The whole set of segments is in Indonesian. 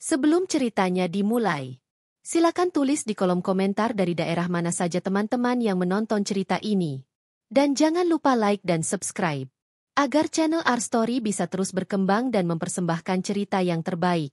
Sebelum ceritanya dimulai, silakan tulis di kolom komentar dari daerah mana saja teman-teman yang menonton cerita ini. Dan jangan lupa like dan subscribe, agar channel Our Story bisa terus berkembang dan mempersembahkan cerita yang terbaik.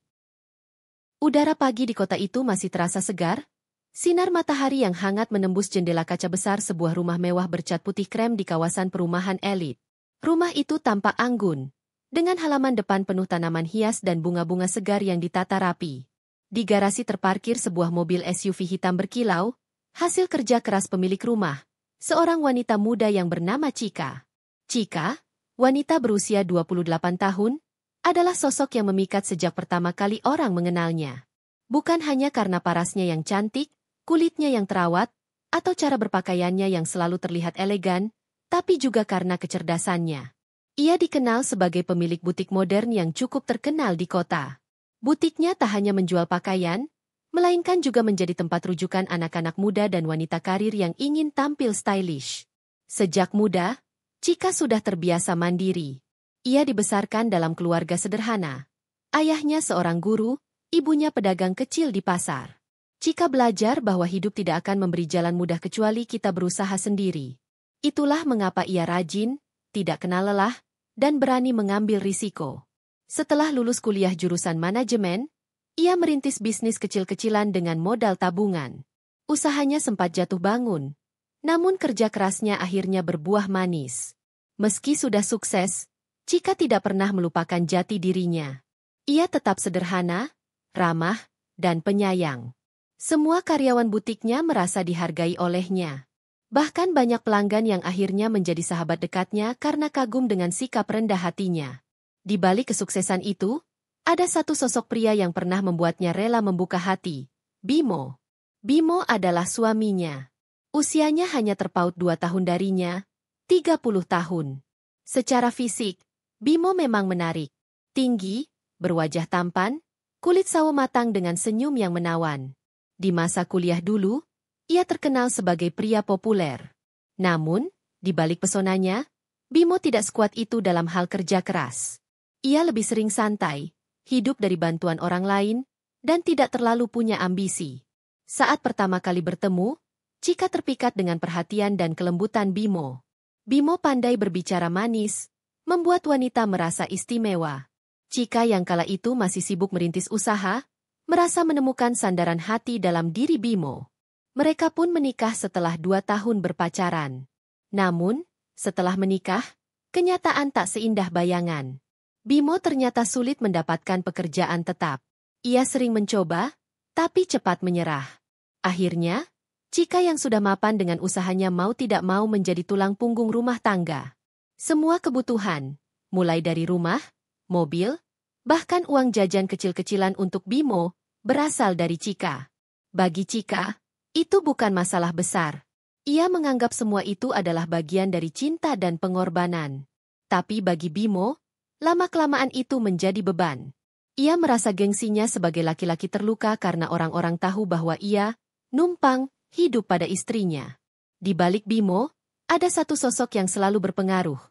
Udara pagi di kota itu masih terasa segar. Sinar matahari yang hangat menembus jendela kaca besar sebuah rumah mewah bercat putih krem di kawasan perumahan elit. Rumah itu tampak anggun, dengan halaman depan penuh tanaman hias dan bunga-bunga segar yang ditata rapi. Di garasi terparkir sebuah mobil SUV hitam berkilau, hasil kerja keras pemilik rumah, seorang wanita muda yang bernama Chika. Chika, wanita berusia 28 tahun, adalah sosok yang memikat sejak pertama kali orang mengenalnya. Bukan hanya karena parasnya yang cantik, kulitnya yang terawat, atau cara berpakaiannya yang selalu terlihat elegan, tapi juga karena kecerdasannya. Ia dikenal sebagai pemilik butik modern yang cukup terkenal di kota. Butiknya tak hanya menjual pakaian, melainkan juga menjadi tempat rujukan anak-anak muda dan wanita karir yang ingin tampil stylish. Sejak muda, Chika sudah terbiasa mandiri. Ia dibesarkan dalam keluarga sederhana. Ayahnya seorang guru, ibunya pedagang kecil di pasar. Chika belajar bahwa hidup tidak akan memberi jalan mudah kecuali kita berusaha sendiri. Itulah mengapa ia rajin, tidak kenal lelah, dan berani mengambil risiko. Setelah lulus kuliah jurusan manajemen, ia merintis bisnis kecil-kecilan dengan modal tabungan. Usahanya sempat jatuh bangun, namun kerja kerasnya akhirnya berbuah manis. Meski sudah sukses, Chika tidak pernah melupakan jati dirinya. Ia tetap sederhana, ramah, dan penyayang. Semua karyawan butiknya merasa dihargai olehnya. Bahkan banyak pelanggan yang akhirnya menjadi sahabat dekatnya karena kagum dengan sikap rendah hatinya. Di balik kesuksesan itu, ada satu sosok pria yang pernah membuatnya rela membuka hati, Bimo. Bimo adalah suaminya. Usianya hanya terpaut 2 tahun darinya, 30 tahun. Secara fisik, Bimo memang menarik. Tinggi, berwajah tampan, kulit sawo matang dengan senyum yang menawan. Di masa kuliah dulu, ia terkenal sebagai pria populer. Namun, di balik pesonanya, Bimo tidak sekuat itu dalam hal kerja keras. Ia lebih sering santai, hidup dari bantuan orang lain, dan tidak terlalu punya ambisi. Saat pertama kali bertemu, Chika terpikat dengan perhatian dan kelembutan Bimo. Bimo pandai berbicara manis, membuat wanita merasa istimewa. Chika yang kala itu masih sibuk merintis usaha, merasa menemukan sandaran hati dalam diri Bimo. Mereka pun menikah setelah 2 tahun berpacaran. Namun, setelah menikah, kenyataan tak seindah bayangan. Bimo ternyata sulit mendapatkan pekerjaan tetap. Ia sering mencoba, tapi cepat menyerah. Akhirnya, Chika yang sudah mapan dengan usahanya mau tidak mau menjadi tulang punggung rumah tangga. Semua kebutuhan, mulai dari rumah, mobil, bahkan uang jajan kecil-kecilan untuk Bimo, berasal dari Chika. Bagi Chika, itu bukan masalah besar. Ia menganggap semua itu adalah bagian dari cinta dan pengorbanan. Tapi bagi Bimo, lama-kelamaan itu menjadi beban. Ia merasa gengsinya sebagai laki-laki terluka karena orang-orang tahu bahwa ia, numpang, hidup pada istrinya. Di balik Bimo, ada satu sosok yang selalu berpengaruh.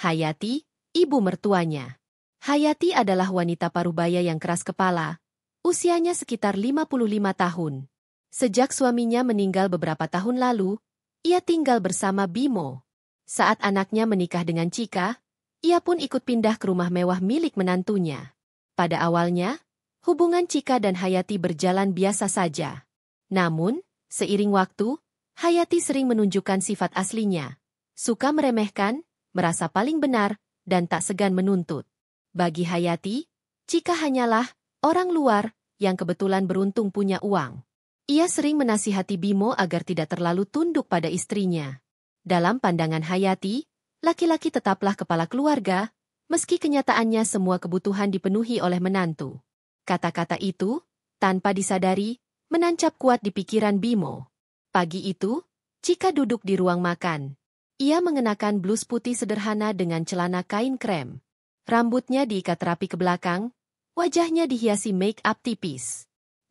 Hayati, ibu mertuanya. Hayati adalah wanita parubaya yang keras kepala, usianya sekitar 55 tahun. Sejak suaminya meninggal beberapa tahun lalu, ia tinggal bersama Bimo. Saat anaknya menikah dengan Chika, ia pun ikut pindah ke rumah mewah milik menantunya. Pada awalnya, hubungan Chika dan Hayati berjalan biasa saja. Namun, seiring waktu, Hayati sering menunjukkan sifat aslinya. Suka meremehkan, merasa paling benar, dan tak segan menuntut. Bagi Hayati, Chika hanyalah orang luar yang kebetulan beruntung punya uang. Ia sering menasihati Bimo agar tidak terlalu tunduk pada istrinya. Dalam pandangan Hayati, laki-laki tetaplah kepala keluarga, meski kenyataannya semua kebutuhan dipenuhi oleh menantu. Kata-kata itu, tanpa disadari, menancap kuat di pikiran Bimo. Pagi itu, Chika duduk di ruang makan. Ia mengenakan blus putih sederhana dengan celana kain krem. Rambutnya diikat rapi ke belakang, wajahnya dihiasi make-up tipis.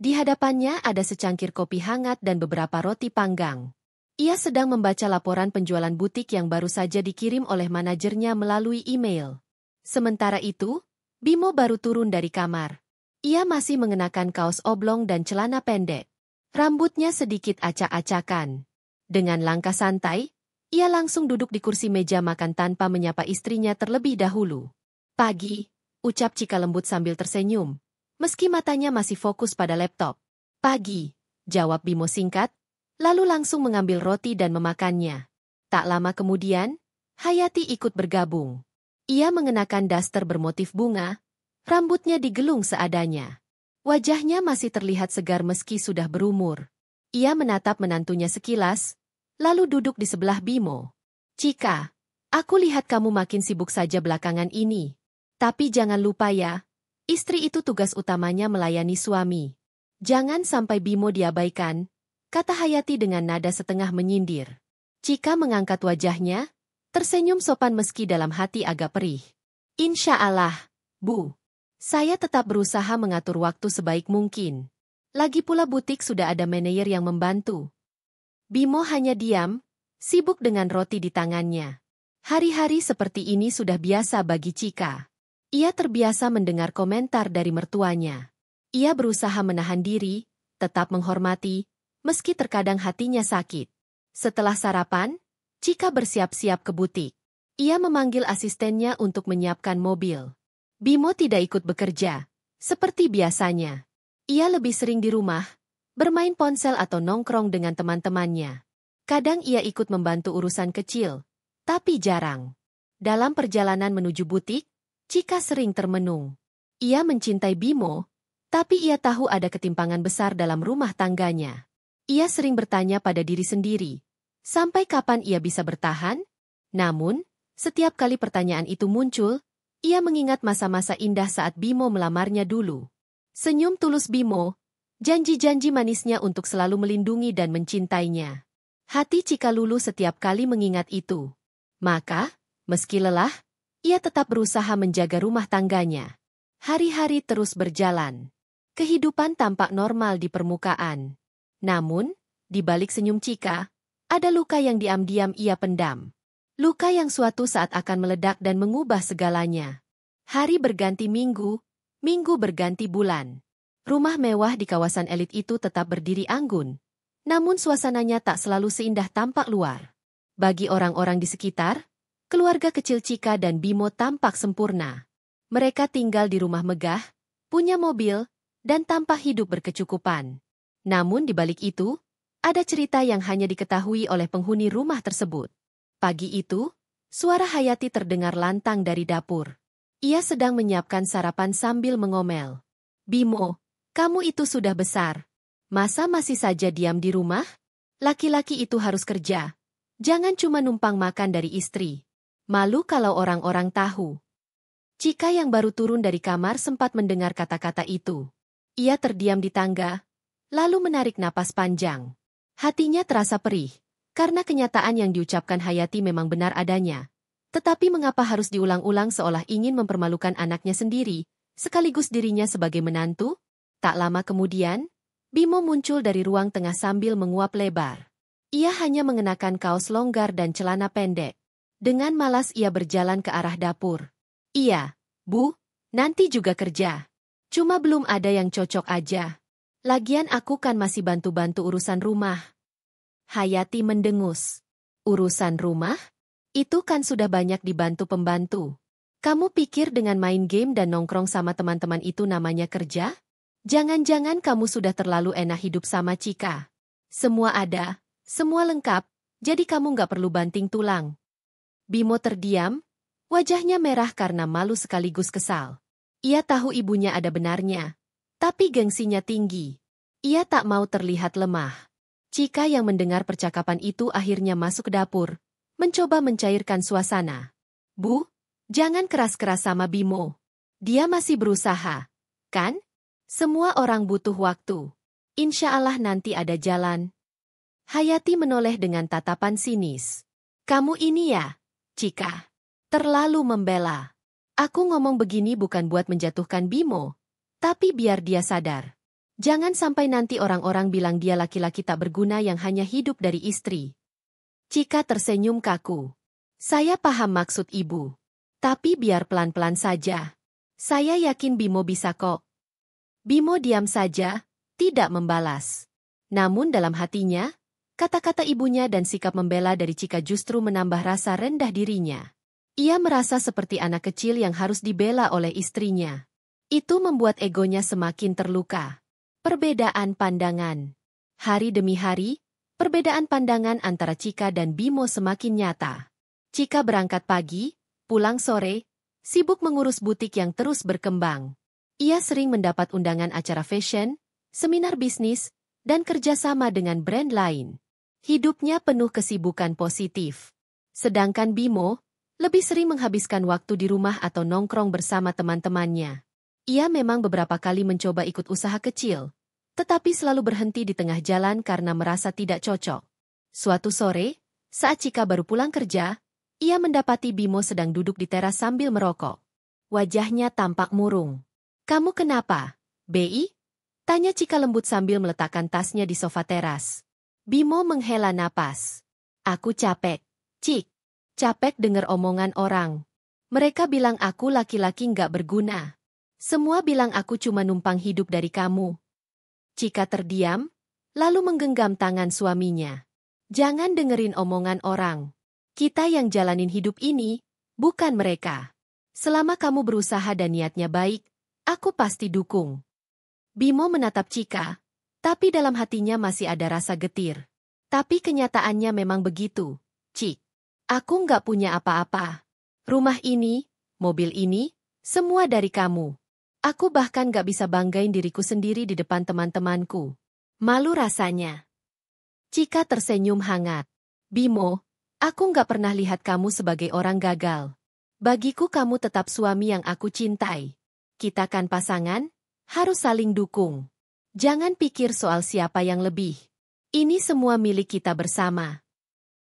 Di hadapannya ada secangkir kopi hangat dan beberapa roti panggang. Ia sedang membaca laporan penjualan butik yang baru saja dikirim oleh manajernya melalui email. Sementara itu, Bimo baru turun dari kamar. Ia masih mengenakan kaos oblong dan celana pendek. Rambutnya sedikit acak-acakan. Dengan langkah santai, ia langsung duduk di kursi meja makan tanpa menyapa istrinya terlebih dahulu. "Pagi," ucap Cika lembut sambil tersenyum, meski matanya masih fokus pada laptop. "Pagi," jawab Bimo singkat, lalu langsung mengambil roti dan memakannya. Tak lama kemudian, Hayati ikut bergabung. Ia mengenakan daster bermotif bunga, rambutnya digelung seadanya. Wajahnya masih terlihat segar meski sudah berumur. Ia menatap menantunya sekilas, lalu duduk di sebelah Bimo. "Cika, aku lihat kamu makin sibuk saja belakangan ini. Tapi jangan lupa ya, istri itu tugas utamanya melayani suami. Jangan sampai Bimo diabaikan," kata Hayati dengan nada setengah menyindir. Cika mengangkat wajahnya, tersenyum sopan meski dalam hati agak perih. "Insya Allah, Bu. Saya tetap berusaha mengatur waktu sebaik mungkin. Lagi pula butik sudah ada manajer yang membantu." Bimo hanya diam, sibuk dengan roti di tangannya. Hari-hari seperti ini sudah biasa bagi Cika. Ia terbiasa mendengar komentar dari mertuanya. Ia berusaha menahan diri, tetap menghormati, meski terkadang hatinya sakit. Setelah sarapan, Cika bersiap-siap ke butik. Ia memanggil asistennya untuk menyiapkan mobil. Bimo tidak ikut bekerja, seperti biasanya. Ia lebih sering di rumah, bermain ponsel atau nongkrong dengan teman-temannya. Kadang ia ikut membantu urusan kecil, tapi jarang. Dalam perjalanan menuju butik, Cika sering termenung. Ia mencintai Bimo, tapi ia tahu ada ketimpangan besar dalam rumah tangganya. Ia sering bertanya pada diri sendiri, sampai kapan ia bisa bertahan? Namun, setiap kali pertanyaan itu muncul, ia mengingat masa-masa indah saat Bimo melamarnya dulu. Senyum tulus Bimo, janji-janji manisnya untuk selalu melindungi dan mencintainya. Hati Cika luluh setiap kali mengingat itu. Maka, meski lelah, ia tetap berusaha menjaga rumah tangganya. Hari-hari terus berjalan. Kehidupan tampak normal di permukaan. Namun, di balik senyum Cika, ada luka yang diam-diam ia pendam. Luka yang suatu saat akan meledak dan mengubah segalanya. Hari berganti minggu, minggu berganti bulan. Rumah mewah di kawasan elit itu tetap berdiri anggun. Namun suasananya tak selalu seindah tampak luar. Bagi orang-orang di sekitar, keluarga kecil Cika dan Bimo tampak sempurna. Mereka tinggal di rumah megah, punya mobil, dan tampak hidup berkecukupan. Namun di balik itu, ada cerita yang hanya diketahui oleh penghuni rumah tersebut. Pagi itu, suara Hayati terdengar lantang dari dapur. Ia sedang menyiapkan sarapan sambil mengomel. "Bimo, kamu itu sudah besar. Masa masih saja diam di rumah? Laki-laki itu harus kerja. Jangan cuma numpang makan dari istri. Malu kalau orang-orang tahu." Cika yang baru turun dari kamar sempat mendengar kata-kata itu. Ia terdiam di tangga, lalu menarik napas panjang. Hatinya terasa perih. Karena kenyataan yang diucapkan Hayati memang benar adanya. Tetapi mengapa harus diulang-ulang seolah ingin mempermalukan anaknya sendiri, sekaligus dirinya sebagai menantu? Tak lama kemudian, Bimo muncul dari ruang tengah sambil menguap lebar. Ia hanya mengenakan kaos longgar dan celana pendek. Dengan malas ia berjalan ke arah dapur. "Iya, Bu, nanti juga kerja. Cuma belum ada yang cocok aja. Lagian aku kan masih bantu-bantu urusan rumah." Hayati mendengus. "Urusan rumah? Itu kan sudah banyak dibantu pembantu. Kamu pikir dengan main game dan nongkrong sama teman-teman itu namanya kerja? Jangan-jangan kamu sudah terlalu enak hidup sama Cika. Semua ada, semua lengkap, jadi kamu nggak perlu banting tulang." Bimo terdiam, wajahnya merah karena malu sekaligus kesal. Ia tahu ibunya ada benarnya, tapi gengsinya tinggi. Ia tak mau terlihat lemah. Cika yang mendengar percakapan itu akhirnya masuk ke dapur, mencoba mencairkan suasana. "Bu, jangan keras-keras sama Bimo. Dia masih berusaha, kan? Semua orang butuh waktu. Insya Allah nanti ada jalan." Hayati menoleh dengan tatapan sinis. "Kamu ini ya, Cika, terlalu membela. Aku ngomong begini bukan buat menjatuhkan Bimo, tapi biar dia sadar. Jangan sampai nanti orang-orang bilang dia laki-laki tak berguna yang hanya hidup dari istri." Cika tersenyum kaku. "Saya paham maksud ibu. Tapi biar pelan-pelan saja. Saya yakin Bimo bisa kok." Bimo diam saja, tidak membalas. Namun dalam hatinya, kata-kata ibunya dan sikap membela dari Chika justru menambah rasa rendah dirinya. Ia merasa seperti anak kecil yang harus dibela oleh istrinya. Itu membuat egonya semakin terluka. Perbedaan pandangan. Hari demi hari, perbedaan pandangan antara Chika dan Bimo semakin nyata. Chika berangkat pagi, pulang sore, sibuk mengurus butik yang terus berkembang. Ia sering mendapat undangan acara fashion, seminar bisnis, dan kerjasama dengan brand lain. Hidupnya penuh kesibukan positif. Sedangkan Bimo lebih sering menghabiskan waktu di rumah atau nongkrong bersama teman-temannya. Ia memang beberapa kali mencoba ikut usaha kecil, tetapi selalu berhenti di tengah jalan karena merasa tidak cocok. Suatu sore, saat Chika baru pulang kerja, ia mendapati Bimo sedang duduk di teras sambil merokok. Wajahnya tampak murung. "Kamu kenapa, Bi?" tanya Chika lembut sambil meletakkan tasnya di sofa teras. Bimo menghela napas. "Aku capek, Cik. Capek dengar omongan orang. Mereka bilang aku laki-laki nggak berguna. Semua bilang aku cuma numpang hidup dari kamu." Chika terdiam, lalu menggenggam tangan suaminya. "Jangan dengerin omongan orang. Kita yang jalanin hidup ini, bukan mereka. Selama kamu berusaha dan niatnya baik, aku pasti dukung." Bimo menatap Chika, tapi dalam hatinya masih ada rasa getir. "Tapi kenyataannya memang begitu, Cik. Aku nggak punya apa-apa. Rumah ini, mobil ini, semua dari kamu. Aku bahkan nggak bisa banggain diriku sendiri di depan teman-temanku. Malu rasanya." Chika tersenyum hangat. "Bimo, aku nggak pernah lihat kamu sebagai orang gagal. Bagiku kamu tetap suami yang aku cintai. Kita kan pasangan, harus saling dukung. Jangan pikir soal siapa yang lebih. Ini semua milik kita bersama."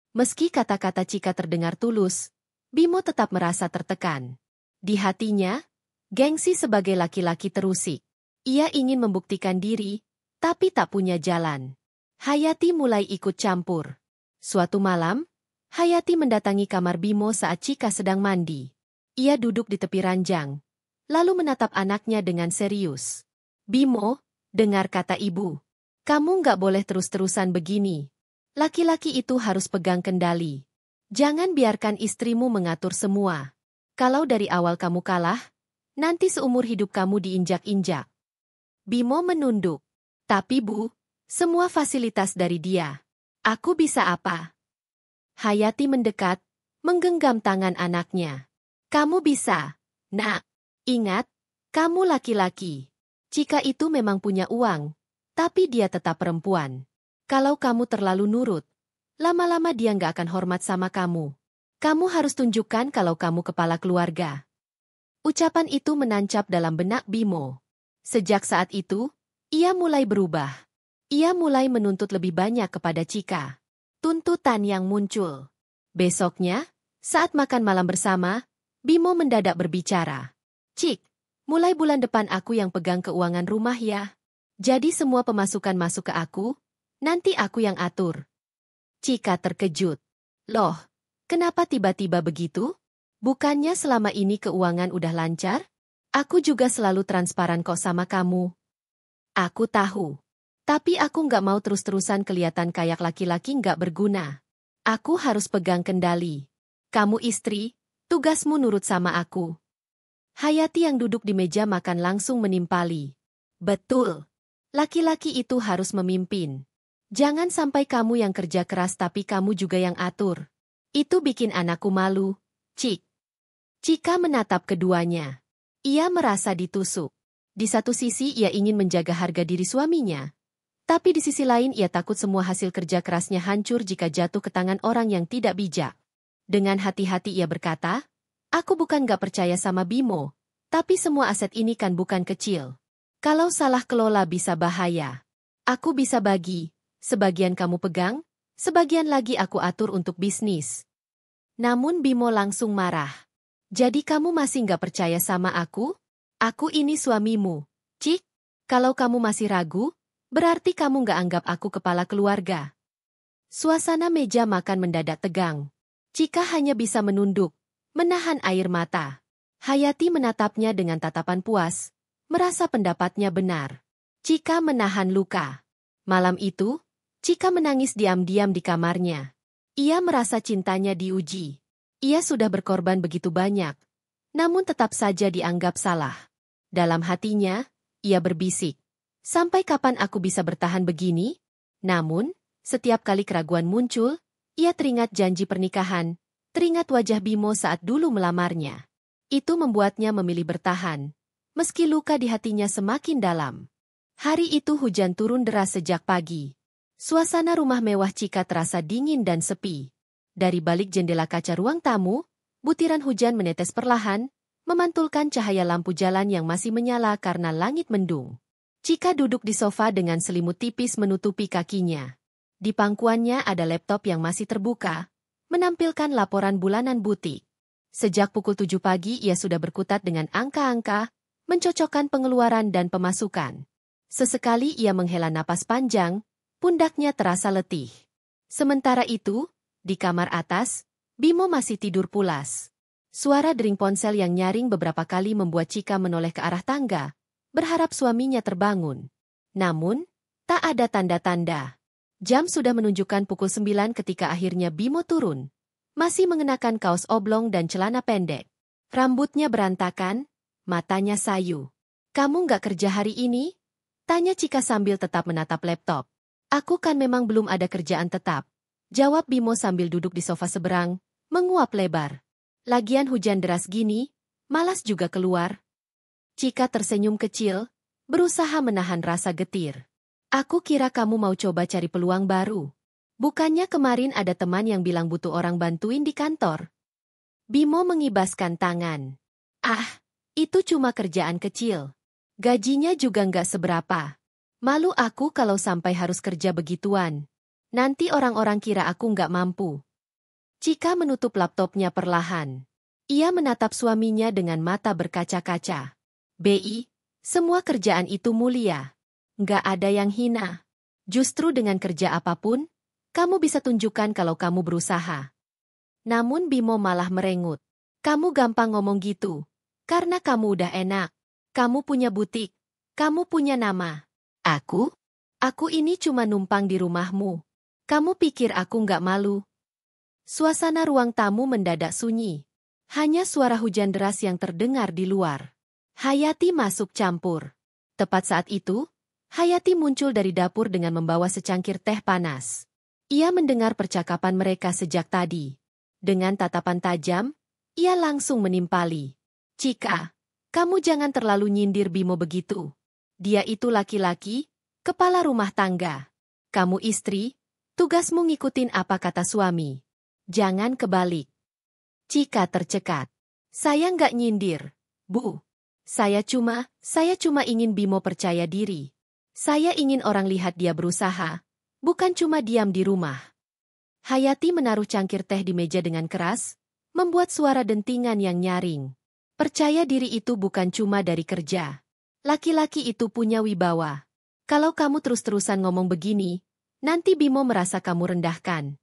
Meski kata-kata Chika terdengar tulus, Bimo tetap merasa tertekan. Di hatinya, gengsi sebagai laki-laki terusik. Ia ingin membuktikan diri, tapi tak punya jalan. Hayati mulai ikut campur. Suatu malam, Hayati mendatangi kamar Bimo saat Chika sedang mandi. Ia duduk di tepi ranjang, lalu menatap anaknya dengan serius. "Bimo, dengar kata ibu. Kamu nggak boleh terus-terusan begini. Laki-laki itu harus pegang kendali. Jangan biarkan istrimu mengatur semua. Kalau dari awal kamu kalah, nanti seumur hidup kamu diinjak-injak." Bimo menunduk. "Tapi Bu, semua fasilitas dari dia. Aku bisa apa?" Hayati mendekat, menggenggam tangan anaknya. "Kamu bisa, Nak. Ingat, kamu laki-laki. Chika itu memang punya uang, tapi dia tetap perempuan. Kalau kamu terlalu nurut, lama-lama dia nggak akan hormat sama kamu. Kamu harus tunjukkan kalau kamu kepala keluarga." Ucapan itu menancap dalam benak Bimo. Sejak saat itu, ia mulai berubah. Ia mulai menuntut lebih banyak kepada Chika. Tuntutan yang muncul. Besoknya, saat makan malam bersama, Bimo mendadak berbicara. "Cik, mulai bulan depan aku yang pegang keuangan rumah ya. Jadi semua pemasukan masuk ke aku, nanti aku yang atur." Chika terkejut. "Loh, kenapa tiba-tiba begitu? Bukannya selama ini keuangan udah lancar? Aku juga selalu transparan kok sama kamu." "Aku tahu. Tapi aku nggak mau terus-terusan kelihatan kayak laki-laki nggak berguna. Aku harus pegang kendali. Kamu istri, tugasmu nurut sama aku." Hayati yang duduk di meja makan langsung menimpali. "Betul. Laki-laki itu harus memimpin. Jangan sampai kamu yang kerja keras tapi kamu juga yang atur. Itu bikin anakku malu, Cik." Chika menatap keduanya. Ia merasa ditusuk. Di satu sisi ia ingin menjaga harga diri suaminya. Tapi di sisi lain ia takut semua hasil kerja kerasnya hancur jika jatuh ke tangan orang yang tidak bijak. Dengan hati-hati ia berkata, "Aku bukan gak percaya sama Bimo, tapi semua aset ini kan bukan kecil. Kalau salah kelola bisa bahaya. Aku bisa bagi, sebagian kamu pegang, sebagian lagi aku atur untuk bisnis." Namun Bimo langsung marah. "Jadi kamu masih gak percaya sama aku? Aku ini suamimu, Cik. Kalau kamu masih ragu, berarti kamu nggak anggap aku kepala keluarga." Suasana meja makan mendadak tegang. Chika hanya bisa menunduk, menahan air mata. Hayati menatapnya dengan tatapan puas, merasa pendapatnya benar. Chika menahan luka. Malam itu, Chika menangis diam-diam di kamarnya. Ia merasa cintanya diuji. Ia sudah berkorban begitu banyak, namun tetap saja dianggap salah. Dalam hatinya, ia berbisik, "Sampai kapan aku bisa bertahan begini?" Namun, setiap kali keraguan muncul, ia teringat janji pernikahan, teringat wajah Bimo saat dulu melamarnya. Itu membuatnya memilih bertahan, meski luka di hatinya semakin dalam. Hari itu hujan turun deras sejak pagi. Suasana rumah mewah Chika terasa dingin dan sepi. Dari balik jendela kaca ruang tamu, butiran hujan menetes perlahan, memantulkan cahaya lampu jalan yang masih menyala karena langit mendung. Chika duduk di sofa dengan selimut tipis menutupi kakinya. Di pangkuannya ada laptop yang masih terbuka, menampilkan laporan bulanan butik. Sejak pukul 7 pagi ia sudah berkutat dengan angka-angka, mencocokkan pengeluaran dan pemasukan. Sesekali ia menghela napas panjang, pundaknya terasa letih. Sementara itu, di kamar atas, Bimo masih tidur pulas. Suara dering ponsel yang nyaring beberapa kali membuat Chika menoleh ke arah tangga, berharap suaminya terbangun. Namun, tak ada tanda-tanda. Jam sudah menunjukkan pukul 9 ketika akhirnya Bimo turun. Masih mengenakan kaos oblong dan celana pendek. Rambutnya berantakan, matanya sayu. "Kamu nggak kerja hari ini?" tanya Chika sambil tetap menatap laptop. "Aku kan memang belum ada kerjaan tetap," jawab Bimo sambil duduk di sofa seberang, menguap lebar. "Lagian hujan deras gini, malas juga keluar." Chika tersenyum kecil, berusaha menahan rasa getir. "Aku kira kamu mau coba cari peluang baru. Bukannya kemarin ada teman yang bilang butuh orang bantuin di kantor?" Bimo mengibaskan tangan. "Ah, itu cuma kerjaan kecil. Gajinya juga nggak seberapa. Malu aku kalau sampai harus kerja begituan. Nanti orang-orang kira aku nggak mampu." Chika menutup laptopnya perlahan. Ia menatap suaminya dengan mata berkaca-kaca. "Bi, semua kerjaan itu mulia. Nggak ada yang hina. Justru dengan kerja apapun, kamu bisa tunjukkan kalau kamu berusaha." Namun Bimo malah merengut. "Kamu gampang ngomong gitu. Karena kamu udah enak. Kamu punya butik. Kamu punya nama. Aku? Aku ini cuma numpang di rumahmu. Kamu pikir aku nggak malu?" Suasana ruang tamu mendadak sunyi. Hanya suara hujan deras yang terdengar di luar. Hayati masuk campur. Tepat saat itu, Hayati muncul dari dapur dengan membawa secangkir teh panas. Ia mendengar percakapan mereka sejak tadi. Dengan tatapan tajam, ia langsung menimpali. "Chika, kamu jangan terlalu nyindir Bimo begitu. Dia itu laki-laki, kepala rumah tangga. Kamu istri, tugasmu ngikutin apa kata suami. Jangan kebalik." Chika tercekat. "Saya nggak nyindir, Bu. Saya cuma ingin Bimo percaya diri. Saya ingin orang lihat dia berusaha, bukan cuma diam di rumah." Hayati menaruh cangkir teh di meja dengan keras, membuat suara dentingan yang nyaring. "Percaya diri itu bukan cuma dari kerja. Laki-laki itu punya wibawa. Kalau kamu terus-terusan ngomong begini, nanti Bimo merasa kamu rendahkan."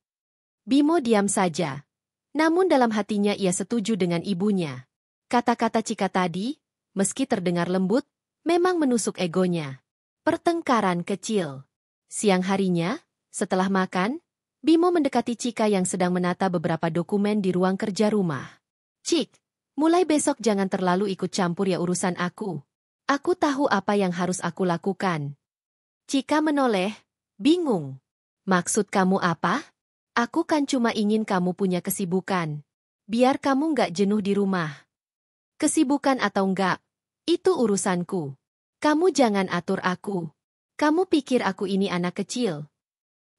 Bimo diam saja. Namun dalam hatinya ia setuju dengan ibunya. Kata-kata Chika tadi, meski terdengar lembut, memang menusuk egonya. Pertengkaran kecil. Siang harinya, setelah makan, Bimo mendekati Chika yang sedang menata beberapa dokumen di ruang kerja rumah. "Cik, mulai besok jangan terlalu ikut campur ya urusan aku. Aku tahu apa yang harus aku lakukan." Chika menoleh, bingung. "Maksud kamu apa?" "Aku kan cuma ingin kamu punya kesibukan. Biar kamu nggak jenuh di rumah. Kesibukan atau enggak, itu urusanku. Kamu jangan atur aku. Kamu pikir aku ini anak kecil?"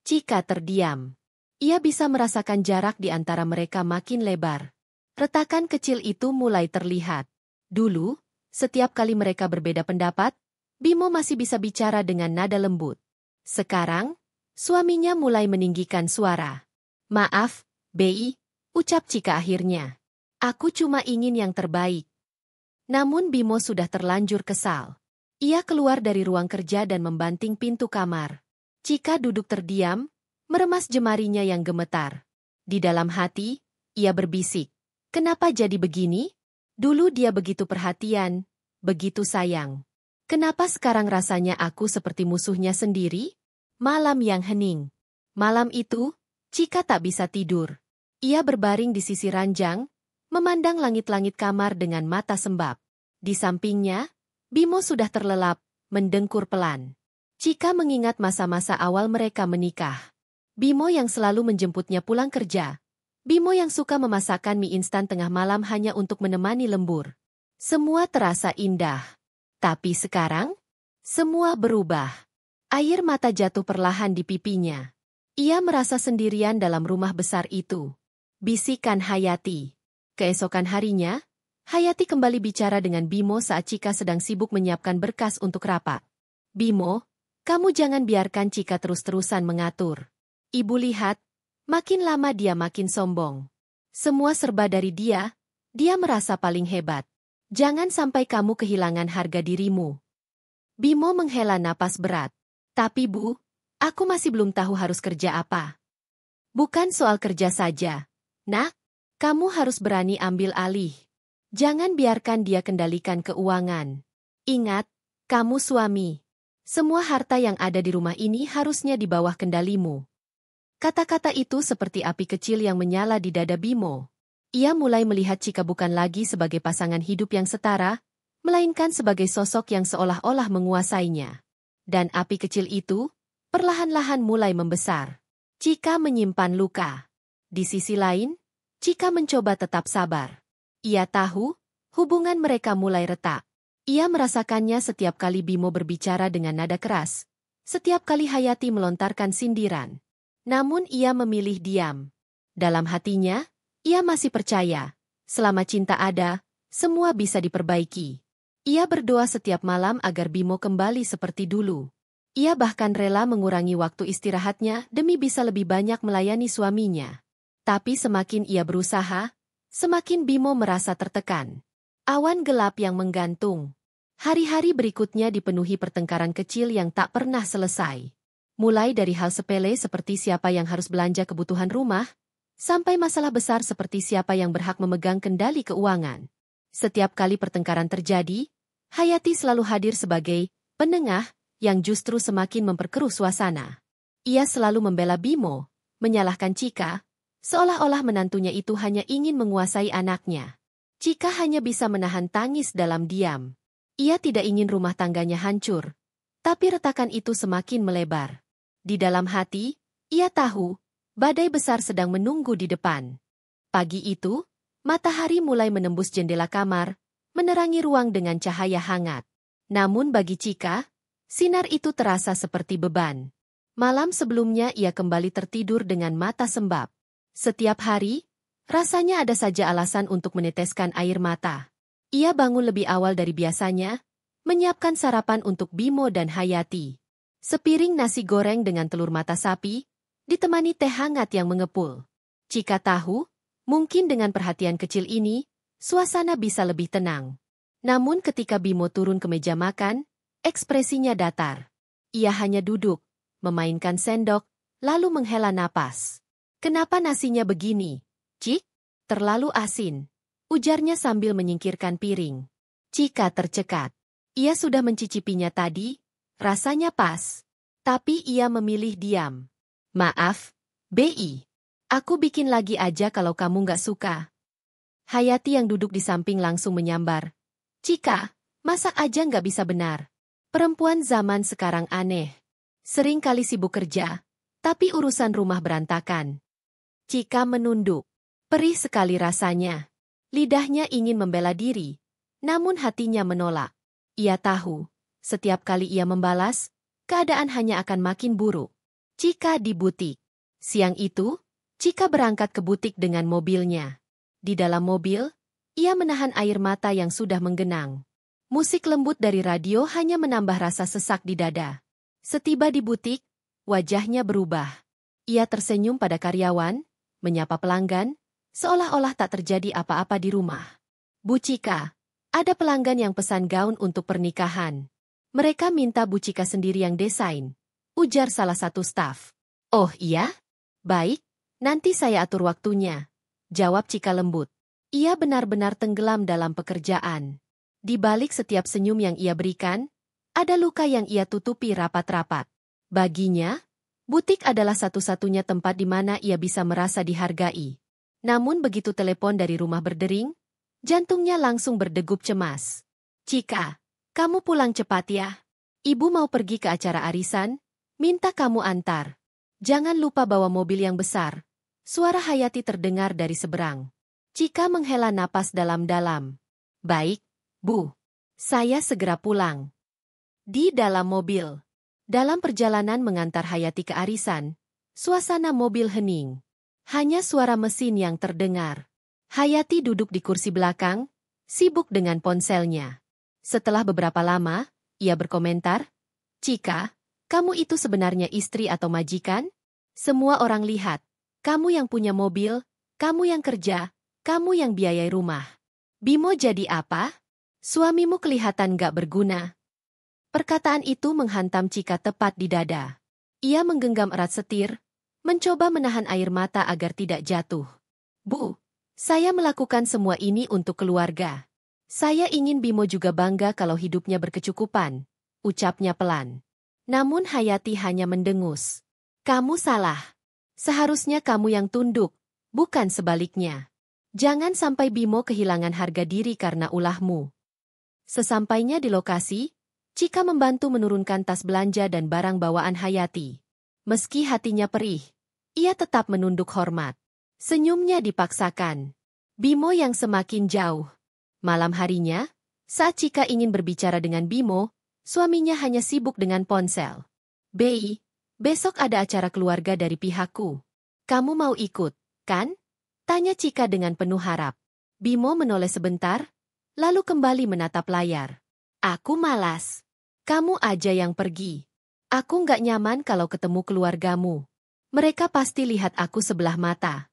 Chika terdiam. Ia bisa merasakan jarak di antara mereka makin lebar. Retakan kecil itu mulai terlihat. Dulu, setiap kali mereka berbeda pendapat, Bimo masih bisa bicara dengan nada lembut. Sekarang, suaminya mulai meninggikan suara. "Maaf, Bi," ucap Chika akhirnya. "Aku cuma ingin yang terbaik." Namun Bimo sudah terlanjur kesal. Ia keluar dari ruang kerja dan membanting pintu kamar. Chika duduk terdiam, meremas jemarinya yang gemetar. Di dalam hati, ia berbisik. Kenapa jadi begini? Dulu dia begitu perhatian, begitu sayang. Kenapa sekarang rasanya aku seperti musuhnya sendiri? Malam yang hening. Malam itu, Cika tak bisa tidur. Ia berbaring di sisi ranjang, memandang langit-langit kamar dengan mata sembab. Di sampingnya, Bimo sudah terlelap, mendengkur pelan. Cika mengingat masa-masa awal mereka menikah. Bimo yang selalu menjemputnya pulang kerja. Bimo yang suka memasakkan mie instan tengah malam hanya untuk menemani lembur. Semua terasa indah. Tapi sekarang, semua berubah. Air mata jatuh perlahan di pipinya. Ia merasa sendirian dalam rumah besar itu. Bisikan Hayati. Keesokan harinya, Hayati kembali bicara dengan Bimo saat Cika sedang sibuk menyiapkan berkas untuk rapat. Bimo, kamu jangan biarkan Cika terus-terusan mengatur. Ibu lihat, makin lama dia makin sombong. Semua serba dari dia merasa paling hebat. Jangan sampai kamu kehilangan harga dirimu. Bimo menghela napas berat. Tapi Bu, aku masih belum tahu harus kerja apa. Bukan soal kerja saja. Nak, kamu harus berani ambil alih. Jangan biarkan dia kendalikan keuangan. Ingat, kamu suami. Semua harta yang ada di rumah ini harusnya di bawah kendalimu. Kata-kata itu seperti api kecil yang menyala di dada Bimo. Ia mulai melihat Cika bukan lagi sebagai pasangan hidup yang setara, melainkan sebagai sosok yang seolah-olah menguasainya. Dan api kecil itu, perlahan-lahan mulai membesar. Cika menyimpan luka. Di sisi lain, Cika mencoba tetap sabar. Ia tahu, hubungan mereka mulai retak. Ia merasakannya setiap kali Bimo berbicara dengan nada keras, setiap kali Hayati melontarkan sindiran. Namun ia memilih diam. Dalam hatinya, ia masih percaya, selama cinta ada, semua bisa diperbaiki. Ia berdoa setiap malam agar Bimo kembali seperti dulu. Ia bahkan rela mengurangi waktu istirahatnya demi bisa lebih banyak melayani suaminya. Tapi semakin ia berusaha, semakin Bimo merasa tertekan. Awan gelap yang menggantung. Hari-hari berikutnya dipenuhi pertengkaran kecil yang tak pernah selesai. Mulai dari hal sepele seperti siapa yang harus belanja kebutuhan rumah, sampai masalah besar seperti siapa yang berhak memegang kendali keuangan. Setiap kali pertengkaran terjadi, Hayati selalu hadir sebagai penengah yang justru semakin memperkeruh suasana. Ia selalu membela Bimo, menyalahkan Cika, seolah-olah menantunya itu hanya ingin menguasai anaknya. Cika hanya bisa menahan tangis dalam diam. Ia tidak ingin rumah tangganya hancur, tapi retakan itu semakin melebar. Di dalam hati, ia tahu, badai besar sedang menunggu di depan. Pagi itu, matahari mulai menembus jendela kamar, menerangi ruang dengan cahaya hangat. Namun bagi Cika, sinar itu terasa seperti beban. Malam sebelumnya ia kembali tertidur dengan mata sembab. Setiap hari, rasanya ada saja alasan untuk meneteskan air mata. Ia bangun lebih awal dari biasanya, menyiapkan sarapan untuk Bimo dan Hayati. Sepiring nasi goreng dengan telur mata sapi, ditemani teh hangat yang mengepul. Cika tahu, mungkin dengan perhatian kecil ini, suasana bisa lebih tenang. Namun ketika Bimo turun ke meja makan, ekspresinya datar. Ia hanya duduk, memainkan sendok, lalu menghela napas. Kenapa nasinya begini, Cik? Terlalu asin, ujarnya sambil menyingkirkan piring. Cika tercekat. Ia sudah mencicipinya tadi, rasanya pas. Tapi ia memilih diam. Maaf, Bi. Aku bikin lagi aja kalau kamu nggak suka. Hayati yang duduk di samping langsung menyambar. Cika, masak aja nggak bisa benar. Perempuan zaman sekarang aneh. Sering kali sibuk kerja, tapi urusan rumah berantakan. Cika menunduk. Perih sekali rasanya. Lidahnya ingin membela diri, namun hatinya menolak. Ia tahu, setiap kali ia membalas, keadaan hanya akan makin buruk. Cika di butik. Siang itu, Cika berangkat ke butik dengan mobilnya. Di dalam mobil, ia menahan air mata yang sudah menggenang. Musik lembut dari radio hanya menambah rasa sesak di dada. Setiba di butik, wajahnya berubah. Ia tersenyum pada karyawan, menyapa pelanggan, seolah-olah tak terjadi apa-apa di rumah. Bu Cika, ada pelanggan yang pesan gaun untuk pernikahan. Mereka minta Bu Cika sendiri yang desain, ujar salah satu staf. Oh iya? Baik, nanti saya atur waktunya, jawab Cika lembut. Ia benar-benar tenggelam dalam pekerjaan. Di balik setiap senyum yang ia berikan, Ada luka yang ia tutupi rapat-rapat. Baginya, butik adalah satu-satunya tempat di mana ia bisa merasa dihargai. Namun begitu telepon dari rumah berdering, jantungnya langsung berdegup cemas. Cika, kamu pulang cepat ya. Ibu mau pergi ke acara arisan, minta kamu antar. Jangan lupa bawa mobil yang besar. Suara Hayati terdengar dari seberang. Cika menghela napas dalam-dalam. Baik, Bu. Saya segera pulang. Di dalam mobil. Dalam perjalanan mengantar Hayati ke arisan, suasana mobil hening. Hanya suara mesin yang terdengar. Hayati duduk di kursi belakang, sibuk dengan ponselnya. Setelah beberapa lama, ia berkomentar, Cika, kamu itu sebenarnya istri atau majikan? Semua orang lihat. Kamu yang punya mobil, kamu yang kerja, kamu yang biayai rumah. Bimo jadi apa? Suamimu kelihatan gak berguna. Perkataan itu menghantam Cika tepat di dada. Ia menggenggam erat setir, mencoba menahan air mata agar tidak jatuh. Bu, saya melakukan semua ini untuk keluarga. Saya ingin Bimo juga bangga kalau hidupnya berkecukupan, ucapnya pelan. Namun Hayati hanya mendengus. Kamu salah. Seharusnya kamu yang tunduk, bukan sebaliknya. Jangan sampai Bimo kehilangan harga diri karena ulahmu. Sesampainya di lokasi, Cika membantu menurunkan tas belanja dan barang bawaan Hayati. Meski hatinya perih, ia tetap menunduk hormat. Senyumnya dipaksakan. Bimo yang semakin jauh. Malam harinya, saat Cika ingin berbicara dengan Bimo, suaminya hanya sibuk dengan ponsel. Bei, besok ada acara keluarga dari pihakku. Kamu mau ikut, kan? Tanya Cika dengan penuh harap. Bimo menoleh sebentar, lalu kembali menatap layar. Aku malas. Kamu aja yang pergi. Aku nggak nyaman kalau ketemu keluargamu. Mereka pasti lihat aku sebelah mata.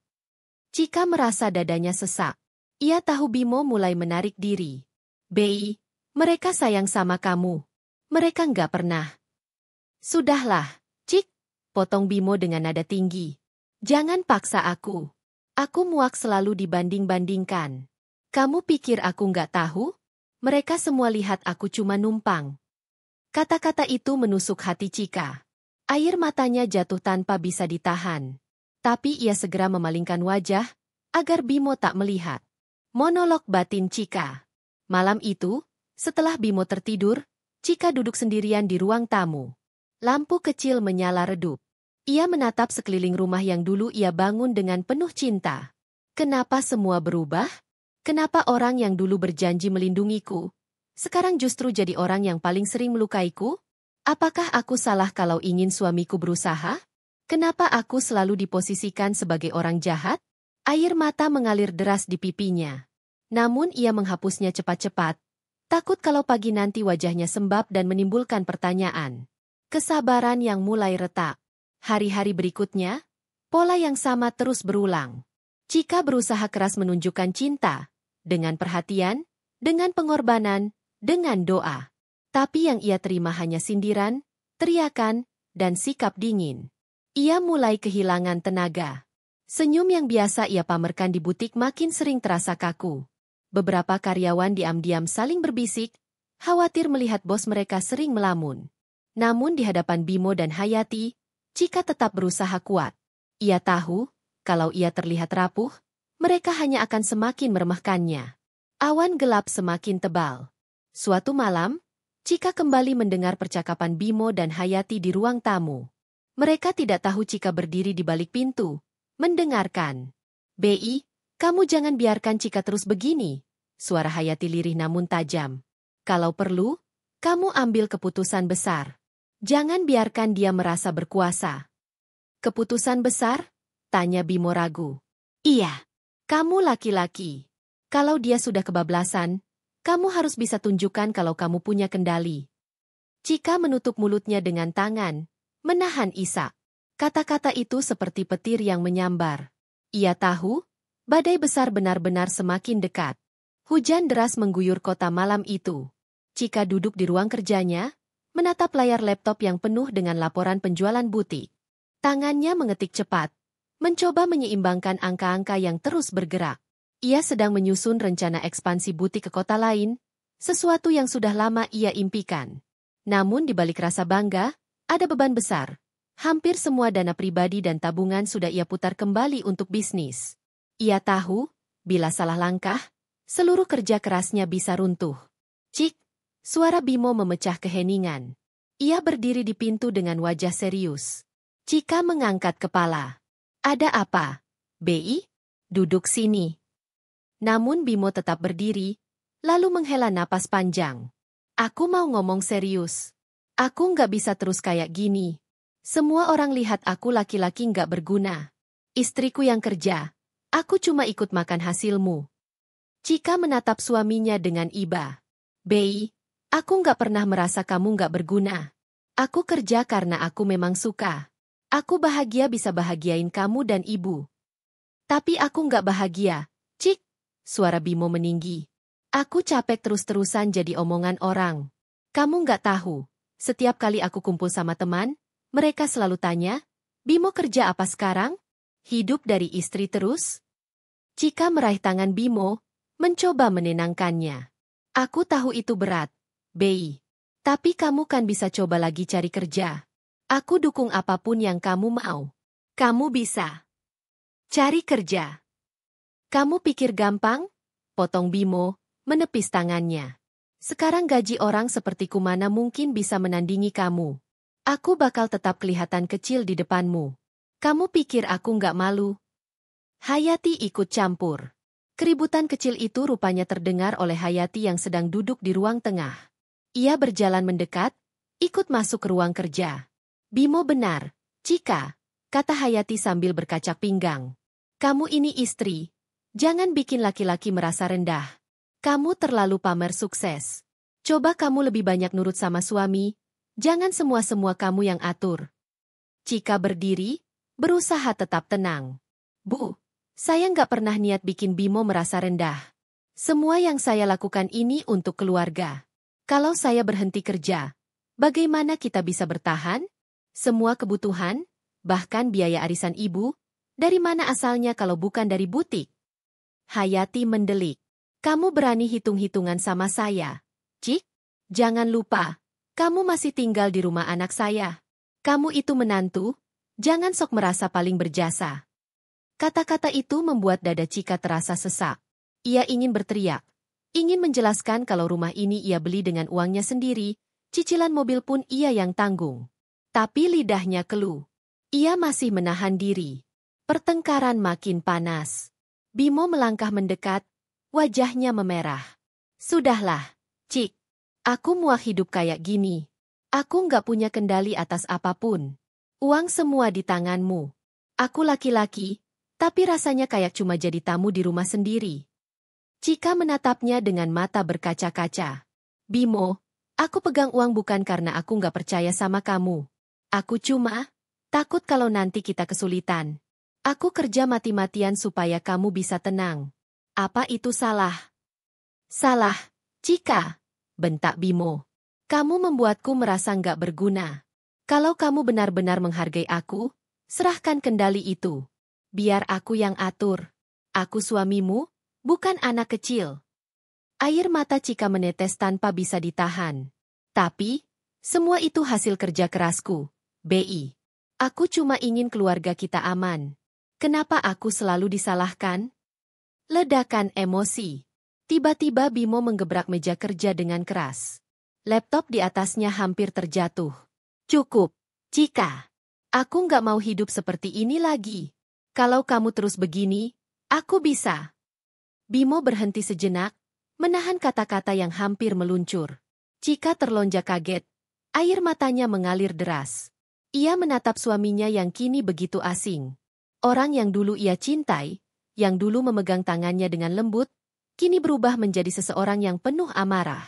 Cika merasa dadanya sesak. Ia tahu Bimo mulai menarik diri. Bei, mereka sayang sama kamu. Mereka nggak pernah. Sudahlah, Cik, potong Bimo dengan nada tinggi. Jangan paksa aku. Aku muak selalu dibanding-bandingkan. Kamu pikir aku nggak tahu? Mereka semua lihat aku cuma numpang. Kata-kata itu menusuk hati Cika. Air matanya jatuh tanpa bisa ditahan. Tapi ia segera memalingkan wajah, agar Bimo tak melihat. Monolog batin Cika. Malam itu, setelah Bimo tertidur, Cika duduk sendirian di ruang tamu. Lampu kecil menyala redup. Ia menatap sekeliling rumah yang dulu ia bangun dengan penuh cinta. Kenapa semua berubah? Kenapa orang yang dulu berjanji melindungiku, sekarang justru jadi orang yang paling sering melukaiku? Apakah aku salah kalau ingin suamiku berusaha? Kenapa aku selalu diposisikan sebagai orang jahat? Air mata mengalir deras di pipinya. Namun ia menghapusnya cepat-cepat, takut kalau pagi nanti wajahnya sembab dan menimbulkan pertanyaan. Kesabaran yang mulai retak. Hari-hari berikutnya, pola yang sama terus berulang. Cika berusaha keras menunjukkan cinta, dengan perhatian, dengan pengorbanan, dengan doa. Tapi yang ia terima hanya sindiran, teriakan, dan sikap dingin. Ia mulai kehilangan tenaga. Senyum yang biasa ia pamerkan di butik makin sering terasa kaku. Beberapa karyawan diam-diam saling berbisik, khawatir melihat bos mereka sering melamun. Namun di hadapan Bimo dan Hayati, Cika tetap berusaha kuat. Ia tahu, kalau ia terlihat rapuh, mereka hanya akan semakin meremehkannya. Awan gelap semakin tebal. Suatu malam, Cika kembali mendengar percakapan Bimo dan Hayati di ruang tamu. Mereka tidak tahu Cika berdiri di balik pintu, mendengarkan. Bi, kamu jangan biarkan Cika terus begini. Suara Hayati lirih namun tajam. Kalau perlu, kamu ambil keputusan besar. Jangan biarkan dia merasa berkuasa. Keputusan besar? Tanya Bimo ragu. Iya, kamu laki-laki. Kalau dia sudah kebablasan, kamu harus bisa tunjukkan kalau kamu punya kendali. Cika menutup mulutnya dengan tangan, menahan isak. Kata-kata itu seperti petir yang menyambar. Ia tahu, badai besar benar-benar semakin dekat. Hujan deras mengguyur kota malam itu. Cika duduk di ruang kerjanya, menatap layar laptop yang penuh dengan laporan penjualan butik. Tangannya mengetik cepat, mencoba menyeimbangkan angka-angka yang terus bergerak. Ia sedang menyusun rencana ekspansi butik ke kota lain, sesuatu yang sudah lama ia impikan. Namun di balik rasa bangga, ada beban besar. Hampir semua dana pribadi dan tabungan sudah ia putar kembali untuk bisnis. Ia tahu, bila salah langkah, seluruh kerja kerasnya bisa runtuh. Cik, suara Bimo memecah keheningan. Ia berdiri di pintu dengan wajah serius. Cika mengangkat kepala. Ada apa? Bi? Duduk sini. Namun Bimo tetap berdiri, lalu menghela napas panjang. Aku mau ngomong serius. Aku nggak bisa terus kayak gini. Semua orang lihat aku laki-laki nggak berguna. Istriku yang kerja. Aku cuma ikut makan hasilmu. Cika menatap suaminya dengan iba. Bei, aku nggak pernah merasa kamu nggak berguna. Aku kerja karena aku memang suka. Aku bahagia bisa bahagiain kamu dan ibu. Tapi aku nggak bahagia, Cik. Suara Bimo meninggi. Aku capek terus-terusan jadi omongan orang. Kamu nggak tahu, setiap kali aku kumpul sama teman, mereka selalu tanya, Bimo kerja apa sekarang? Hidup dari istri terus? Cika meraih tangan Bimo, mencoba menenangkannya. Aku tahu itu berat, Bei. Tapi kamu kan bisa coba lagi cari kerja. Aku dukung apapun yang kamu mau. Kamu bisa cari kerja. Kamu pikir gampang? Potong Bimo, menepis tangannya. Sekarang gaji orang sepertiku mana mungkin bisa menandingi kamu. Aku bakal tetap kelihatan kecil di depanmu. Kamu pikir aku nggak malu? Hayati ikut campur. Keributan kecil itu rupanya terdengar oleh Hayati yang sedang duduk di ruang tengah. Ia berjalan mendekat, ikut masuk ke ruang kerja. Bimo benar, Cika, kata Hayati sambil berkacak pinggang. Kamu ini istri. Jangan bikin laki-laki merasa rendah. Kamu terlalu pamer sukses. Coba kamu lebih banyak nurut sama suami. Jangan semua-semua kamu yang atur. Cika berdiri, berusaha tetap tenang. Bu, saya nggak pernah niat bikin Bimo merasa rendah. Semua yang saya lakukan ini untuk keluarga. Kalau saya berhenti kerja, bagaimana kita bisa bertahan? Semua kebutuhan, bahkan biaya arisan ibu, dari mana asalnya kalau bukan dari butik? Hayati mendelik. Kamu berani hitung-hitungan sama saya, Cik? Jangan lupa, kamu masih tinggal di rumah anak saya. Kamu itu menantu, jangan sok merasa paling berjasa. Kata-kata itu membuat dada Cika terasa sesak. Ia ingin berteriak, ingin menjelaskan kalau rumah ini ia beli dengan uangnya sendiri, cicilan mobil pun ia yang tanggung. Tapi lidahnya keluh. Ia masih menahan diri. Pertengkaran makin panas. Bimo melangkah mendekat, wajahnya memerah. Sudahlah, Cik. Aku muak hidup kayak gini. Aku nggak punya kendali atas apapun. Uang semua di tanganmu. Aku laki-laki, tapi rasanya kayak cuma jadi tamu di rumah sendiri. Cika menatapnya dengan mata berkaca-kaca. Bimo, aku pegang uang bukan karena aku nggak percaya sama kamu. Aku cuma takut kalau nanti kita kesulitan. Aku kerja mati-matian supaya kamu bisa tenang. Apa itu salah? Salah, Cika, bentak Bimo. Kamu membuatku merasa nggak berguna. Kalau kamu benar-benar menghargai aku, serahkan kendali itu. Biar aku yang atur. Aku suamimu, bukan anak kecil. Air mata Cika menetes tanpa bisa ditahan. Tapi, semua itu hasil kerja kerasku, Bi. Aku cuma ingin keluarga kita aman. Kenapa aku selalu disalahkan? Ledakan emosi. Tiba-tiba Bimo menggebrak meja kerja dengan keras. Laptop di atasnya hampir terjatuh. Cukup, Cika. Aku nggak mau hidup seperti ini lagi. Kalau kamu terus begini, aku bisa. Bimo berhenti sejenak, menahan kata-kata yang hampir meluncur. Cika terlonjak kaget. Air matanya mengalir deras. Ia menatap suaminya yang kini begitu asing. Orang yang dulu ia cintai, yang dulu memegang tangannya dengan lembut, kini berubah menjadi seseorang yang penuh amarah.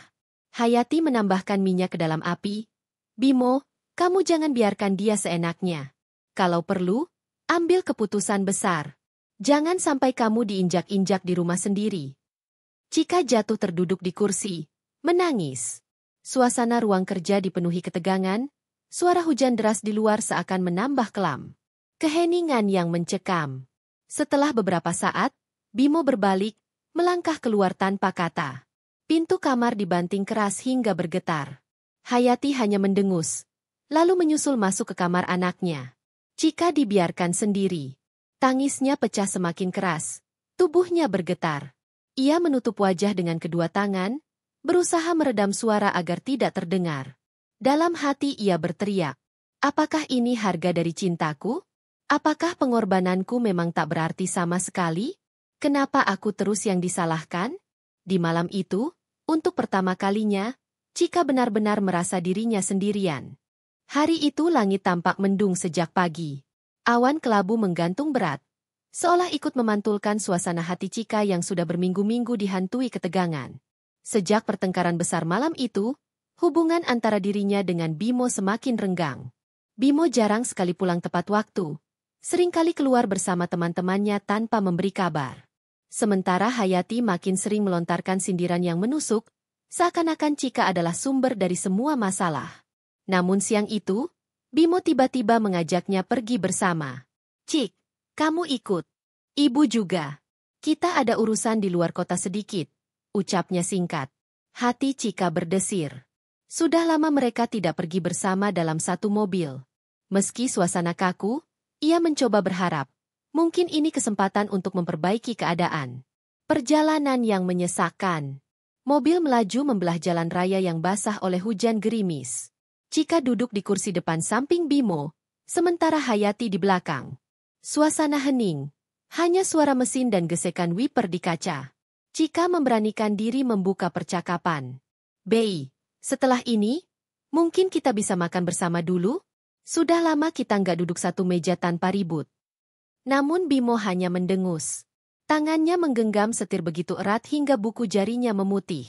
Hayati menambahkan minyak ke dalam api. Bimo, kamu jangan biarkan dia seenaknya. Kalau perlu, ambil keputusan besar. Jangan sampai kamu diinjak-injak di rumah sendiri. Cika jatuh terduduk di kursi, menangis. Suasana ruang kerja dipenuhi ketegangan, suara hujan deras di luar seakan menambah kelam. Keheningan yang mencekam. Setelah beberapa saat, Bimo berbalik, melangkah keluar tanpa kata. Pintu kamar dibanting keras hingga bergetar. Hayati hanya mendengus, lalu menyusul masuk ke kamar anaknya. Chika dibiarkan sendiri. Tangisnya pecah semakin keras. Tubuhnya bergetar. Ia menutup wajah dengan kedua tangan, berusaha meredam suara agar tidak terdengar. Dalam hati ia berteriak, "Apakah ini harga dari cintaku? Apakah pengorbananku memang tak berarti sama sekali? Kenapa aku terus yang disalahkan?" Di malam itu, untuk pertama kalinya, Chika benar-benar merasa dirinya sendirian. Hari itu langit tampak mendung sejak pagi. Awan kelabu menggantung berat, seolah ikut memantulkan suasana hati Chika yang sudah berminggu-minggu dihantui ketegangan. Sejak pertengkaran besar malam itu, hubungan antara dirinya dengan Bimo semakin renggang. Bimo jarang sekali pulang tepat waktu, seringkali keluar bersama teman-temannya tanpa memberi kabar. Sementara Hayati makin sering melontarkan sindiran yang menusuk, seakan-akan Chika adalah sumber dari semua masalah. Namun siang itu, Bimo tiba-tiba mengajaknya pergi bersama. "Cik, kamu ikut. Ibu juga. Kita ada urusan di luar kota sedikit," ucapnya singkat. Hati Chika berdesir. Sudah lama mereka tidak pergi bersama dalam satu mobil. Meski suasana kaku, ia mencoba berharap, mungkin ini kesempatan untuk memperbaiki keadaan. Perjalanan yang menyesakan. Mobil melaju membelah jalan raya yang basah oleh hujan gerimis. Chika duduk di kursi depan samping Bimo, sementara Hayati di belakang. Suasana hening, hanya suara mesin dan gesekan wiper di kaca. Chika memberanikan diri membuka percakapan. "Bei, setelah ini, mungkin kita bisa makan bersama dulu? Sudah lama kita nggak duduk satu meja tanpa ribut." Namun Bimo hanya mendengus. Tangannya menggenggam setir begitu erat hingga buku jarinya memutih.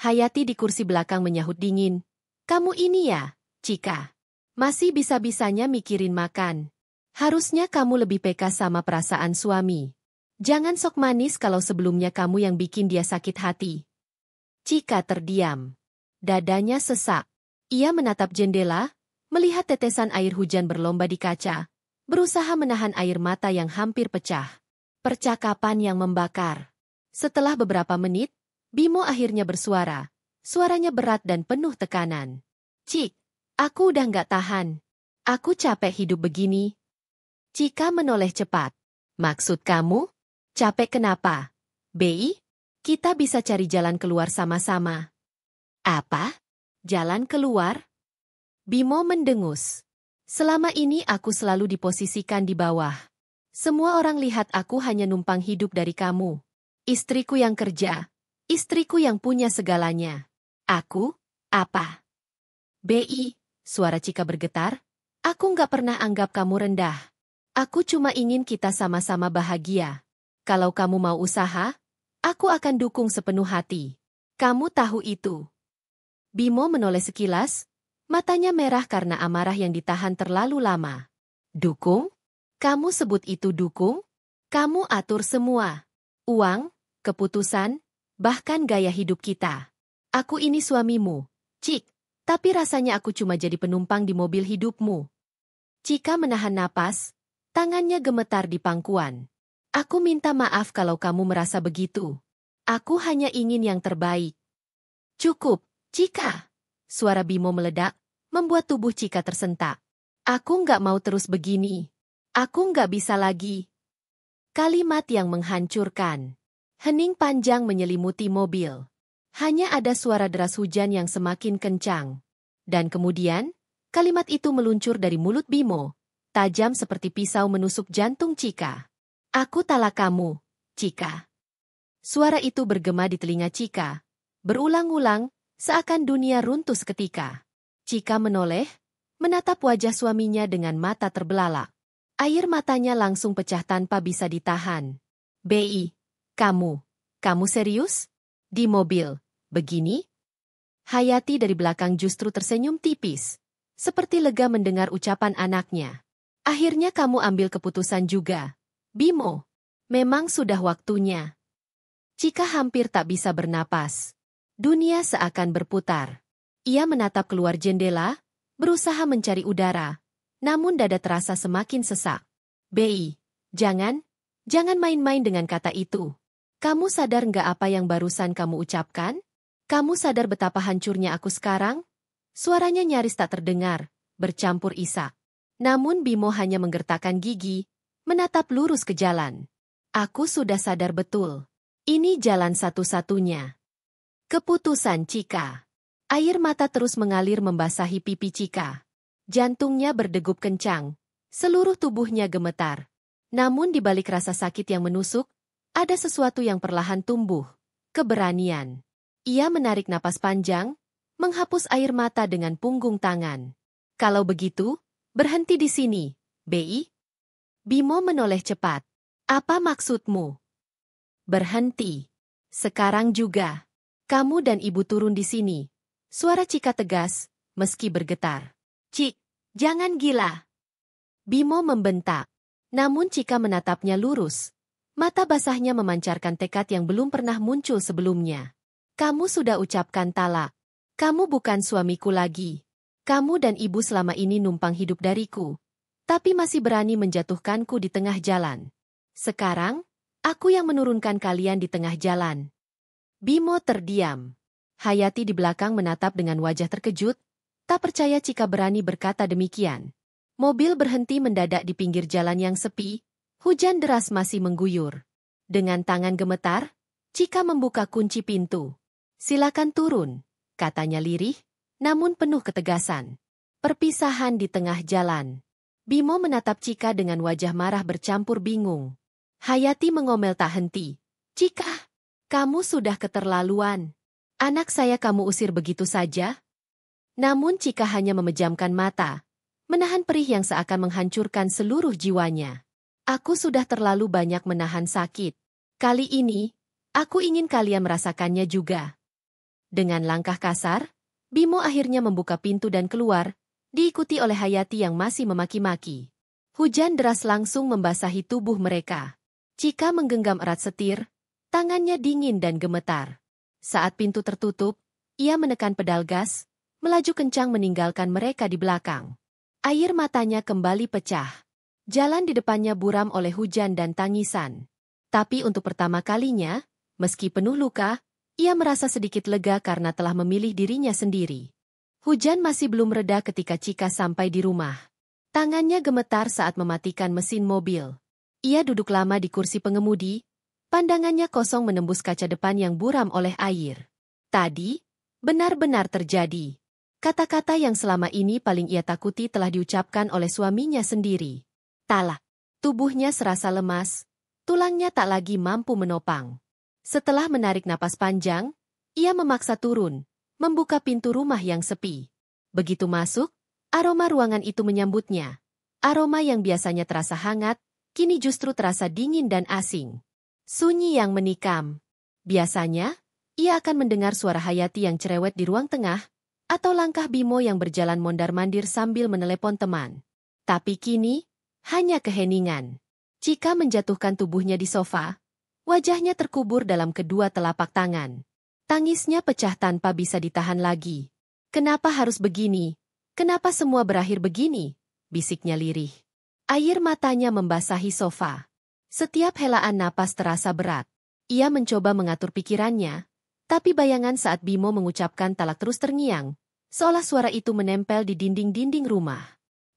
Hayati di kursi belakang menyahut dingin. "Kamu ini ya, Chika. Masih bisa-bisanya mikirin makan. Harusnya kamu lebih peka sama perasaan suami. Jangan sok manis kalau sebelumnya kamu yang bikin dia sakit hati." Chika terdiam. Dadanya sesak. Ia menatap jendela, melihat tetesan air hujan berlomba di kaca, berusaha menahan air mata yang hampir pecah. Percakapan yang membakar. Setelah beberapa menit, Bimo akhirnya bersuara. Suaranya berat dan penuh tekanan. "Cik, aku udah nggak tahan. Aku capek hidup begini." Chika menoleh cepat. "Maksud kamu? Capek kenapa? Bei, kita bisa cari jalan keluar sama-sama." "Apa? Jalan keluar?" Bimo mendengus. "Selama ini aku selalu diposisikan di bawah. Semua orang lihat aku hanya numpang hidup dari kamu. Istriku yang kerja, istriku yang punya segalanya. Aku, apa?" "Bi," suara Chika bergetar, "aku nggak pernah anggap kamu rendah. Aku cuma ingin kita sama-sama bahagia. Kalau kamu mau usaha, aku akan dukung sepenuh hati. Kamu tahu itu." Bimo menoleh sekilas, matanya merah karena amarah yang ditahan terlalu lama. "Dukung? Kamu sebut itu dukung? Kamu atur semua. Uang, keputusan, bahkan gaya hidup kita. Aku ini suamimu, Cik, tapi rasanya aku cuma jadi penumpang di mobil hidupmu." Chika menahan napas, tangannya gemetar di pangkuan. "Aku minta maaf kalau kamu merasa begitu. Aku hanya ingin yang terbaik." "Cukup, Chika!" Suara Bimo meledak, membuat tubuh Chika tersentak. "Aku nggak mau terus begini. Aku nggak bisa lagi." Kalimat yang menghancurkan. Hening panjang menyelimuti mobil. Hanya ada suara deras hujan yang semakin kencang. Dan kemudian, kalimat itu meluncur dari mulut Bimo, tajam seperti pisau menusuk jantung Chika. "Aku talak kamu, Chika." Suara itu bergema di telinga Chika, berulang-ulang, seakan dunia runtuh seketika. Chika menoleh, menatap wajah suaminya dengan mata terbelalak. Air matanya langsung pecah tanpa bisa ditahan. "Bi, kamu serius? Di mobil, begini?" Hayati dari belakang justru tersenyum tipis, seperti lega mendengar ucapan anaknya. "Akhirnya kamu ambil keputusan juga, Bimo. Memang sudah waktunya." Chika hampir tak bisa bernapas. Dunia seakan berputar. Ia menatap keluar jendela, berusaha mencari udara, namun dada terasa semakin sesak. "Bei, jangan main-main dengan kata itu. Kamu sadar nggak apa yang barusan kamu ucapkan? Kamu sadar betapa hancurnya aku sekarang? Suaranya nyaris tak terdengar, bercampur isak. Namun Bimo hanya menggertakkan gigi, menatap lurus ke jalan. Aku sudah sadar betul. Ini jalan satu-satunya. Keputusan Cika. Air mata terus mengalir membasahi pipi Cika. Jantungnya berdegup kencang. Seluruh tubuhnya gemetar. Namun di balik rasa sakit yang menusuk, ada sesuatu yang perlahan tumbuh. Keberanian. Ia menarik napas panjang, menghapus air mata dengan punggung tangan. Kalau begitu, berhenti di sini, Bi. Bimo menoleh cepat. Apa maksudmu? Berhenti. Sekarang juga. Kamu dan ibu turun di sini. Suara Cika tegas, meski bergetar. Cik, jangan gila. Bimo membentak. Namun Cika menatapnya lurus. Mata basahnya memancarkan tekad yang belum pernah muncul sebelumnya. Kamu sudah ucapkan talak. Kamu bukan suamiku lagi. Kamu dan ibu selama ini numpang hidup dariku, tapi masih berani menjatuhkanku di tengah jalan. Sekarang, aku yang menurunkan kalian di tengah jalan. Bimo terdiam. Hayati di belakang menatap dengan wajah terkejut, tak percaya Cika berani berkata demikian. Mobil berhenti mendadak di pinggir jalan yang sepi, hujan deras masih mengguyur. Dengan tangan gemetar, Cika membuka kunci pintu. Silakan turun, katanya lirih, namun penuh ketegasan. Perpisahan di tengah jalan. Bimo menatap Cika dengan wajah marah bercampur bingung. Hayati mengomel tak henti. Cika, kamu sudah keterlaluan. Anak saya kamu usir begitu saja? Namun Cika hanya memejamkan mata, menahan perih yang seakan menghancurkan seluruh jiwanya. Aku sudah terlalu banyak menahan sakit. Kali ini, aku ingin kalian merasakannya juga. Dengan langkah kasar, Bimo akhirnya membuka pintu dan keluar, diikuti oleh Hayati yang masih memaki-maki. Hujan deras langsung membasahi tubuh mereka. Cika menggenggam erat setir, tangannya dingin dan gemetar. Saat pintu tertutup, ia menekan pedal gas, melaju kencang meninggalkan mereka di belakang. Air matanya kembali pecah. Jalan di depannya buram oleh hujan dan tangisan. Tapi untuk pertama kalinya, meski penuh luka, ia merasa sedikit lega karena telah memilih dirinya sendiri. Hujan masih belum reda ketika Cika sampai di rumah. Tangannya gemetar saat mematikan mesin mobil. Ia duduk lama di kursi pengemudi, pandangannya kosong menembus kaca depan yang buram oleh air. Tadi, benar-benar terjadi. Kata-kata yang selama ini paling ia takuti telah diucapkan oleh suaminya sendiri. Talak. Tubuhnya serasa lemas, tulangnya tak lagi mampu menopang. Setelah menarik napas panjang, ia memaksa turun, membuka pintu rumah yang sepi. Begitu masuk, aroma ruangan itu menyambutnya. Aroma yang biasanya terasa hangat, kini justru terasa dingin dan asing. Sunyi yang menikam. Biasanya, ia akan mendengar suara Hayati yang cerewet di ruang tengah, atau langkah Bimo yang berjalan mondar-mandir sambil menelepon teman. Tapi kini, hanya keheningan. Cika menjatuhkan tubuhnya di sofa, wajahnya terkubur dalam kedua telapak tangan. Tangisnya pecah tanpa bisa ditahan lagi. Kenapa harus begini? Kenapa semua berakhir begini? Bisiknya lirih. Air matanya membasahi sofa. Setiap helaan napas terasa berat. Ia mencoba mengatur pikirannya, tapi bayangan saat Bimo mengucapkan talak terus terngiang, seolah suara itu menempel di dinding-dinding rumah.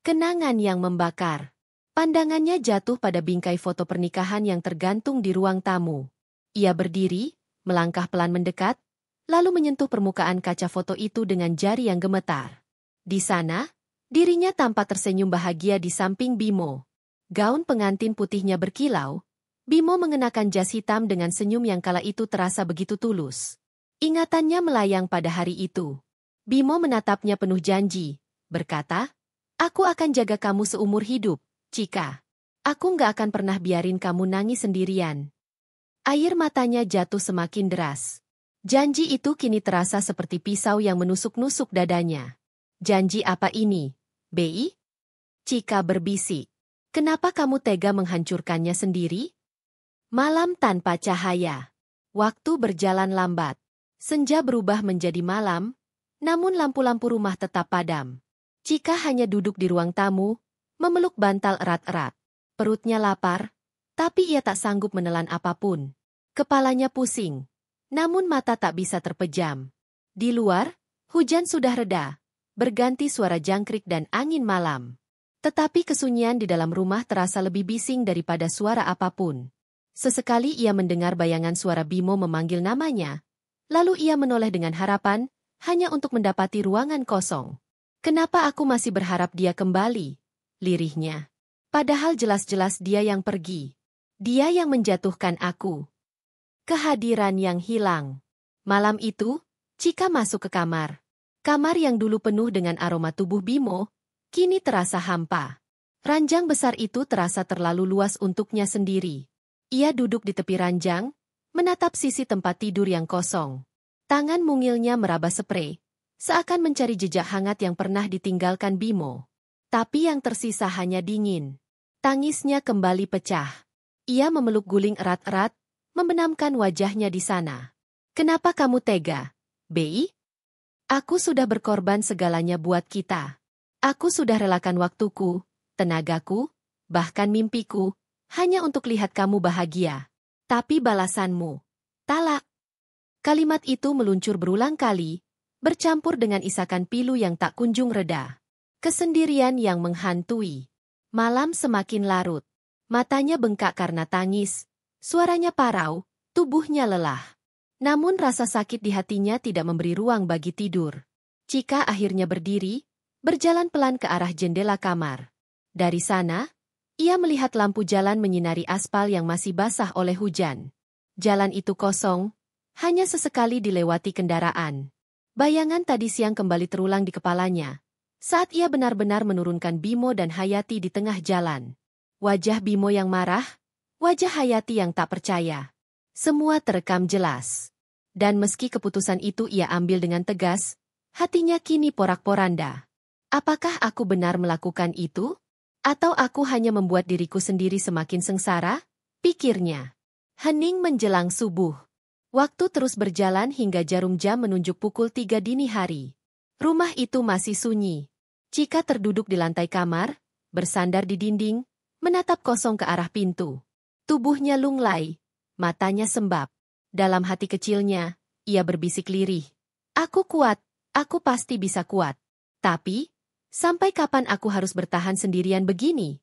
Kenangan yang membakar. Pandangannya jatuh pada bingkai foto pernikahan yang tergantung di ruang tamu. Ia berdiri, melangkah pelan mendekat, lalu menyentuh permukaan kaca foto itu dengan jari yang gemetar. Di sana, dirinya tampak tersenyum bahagia di samping Bimo. Gaun pengantin putihnya berkilau, Bimo mengenakan jas hitam dengan senyum yang kala itu terasa begitu tulus. Ingatannya melayang pada hari itu. Bimo menatapnya penuh janji, berkata, "Aku akan jaga kamu seumur hidup, Cika. Aku nggak akan pernah biarin kamu nangis sendirian." Air matanya jatuh semakin deras. Janji itu kini terasa seperti pisau yang menusuk-nusuk dadanya. Janji apa ini, Bi? Cika berbisik. Kenapa kamu tega menghancurkannya sendiri? Malam tanpa cahaya. Waktu berjalan lambat. Senja berubah menjadi malam, namun lampu-lampu rumah tetap padam. Cika hanya duduk di ruang tamu, memeluk bantal erat-erat. Perutnya lapar, tapi ia tak sanggup menelan apapun. Kepalanya pusing, namun mata tak bisa terpejam. Di luar, hujan sudah reda, berganti suara jangkrik dan angin malam. Tetapi kesunyian di dalam rumah terasa lebih bising daripada suara apapun. Sesekali ia mendengar bayangan suara Bimo memanggil namanya. Lalu ia menoleh dengan harapan, hanya untuk mendapati ruangan kosong. Kenapa aku masih berharap dia kembali? Lirihnya. Padahal jelas-jelas dia yang pergi. Dia yang menjatuhkan aku. Kehadiran yang hilang. Malam itu, Chika masuk ke kamar. Kamar yang dulu penuh dengan aroma tubuh Bimo, kini terasa hampa. Ranjang besar itu terasa terlalu luas untuknya sendiri. Ia duduk di tepi ranjang, menatap sisi tempat tidur yang kosong. Tangan mungilnya meraba sprei, seakan mencari jejak hangat yang pernah ditinggalkan Bimo. Tapi yang tersisa hanya dingin. Tangisnya kembali pecah. Ia memeluk guling erat-erat, membenamkan wajahnya di sana. Kenapa kamu tega, Bei? Aku sudah berkorban segalanya buat kita. Aku sudah relakan waktuku, tenagaku, bahkan mimpiku, hanya untuk lihat kamu bahagia. Tapi balasanmu, talak. Kalimat itu meluncur berulang kali, bercampur dengan isakan pilu yang tak kunjung reda. Kesendirian yang menghantui. Malam semakin larut. Matanya bengkak karena tangis, suaranya parau, tubuhnya lelah. Namun rasa sakit di hatinya tidak memberi ruang bagi tidur. Chika akhirnya berdiri, berjalan pelan ke arah jendela kamar. Dari sana, ia melihat lampu jalan menyinari aspal yang masih basah oleh hujan. Jalan itu kosong, hanya sesekali dilewati kendaraan. Bayangan tadi siang kembali terulang di kepalanya, saat ia benar-benar menurunkan Bimo dan Hayati di tengah jalan. Wajah Bimo yang marah, wajah Hayati yang tak percaya. Semua terekam jelas. Dan meski keputusan itu ia ambil dengan tegas, hatinya kini porak-poranda. Apakah aku benar melakukan itu? Atau aku hanya membuat diriku sendiri semakin sengsara? Pikirnya. Hening menjelang subuh. Waktu terus berjalan hingga jarum jam menunjuk pukul 3 dini hari. Rumah itu masih sunyi. Chika terduduk di lantai kamar, bersandar di dinding, menatap kosong ke arah pintu. Tubuhnya lunglai, matanya sembab. Dalam hati kecilnya, ia berbisik lirih. Aku kuat, aku pasti bisa kuat. Tapi, sampai kapan aku harus bertahan sendirian begini?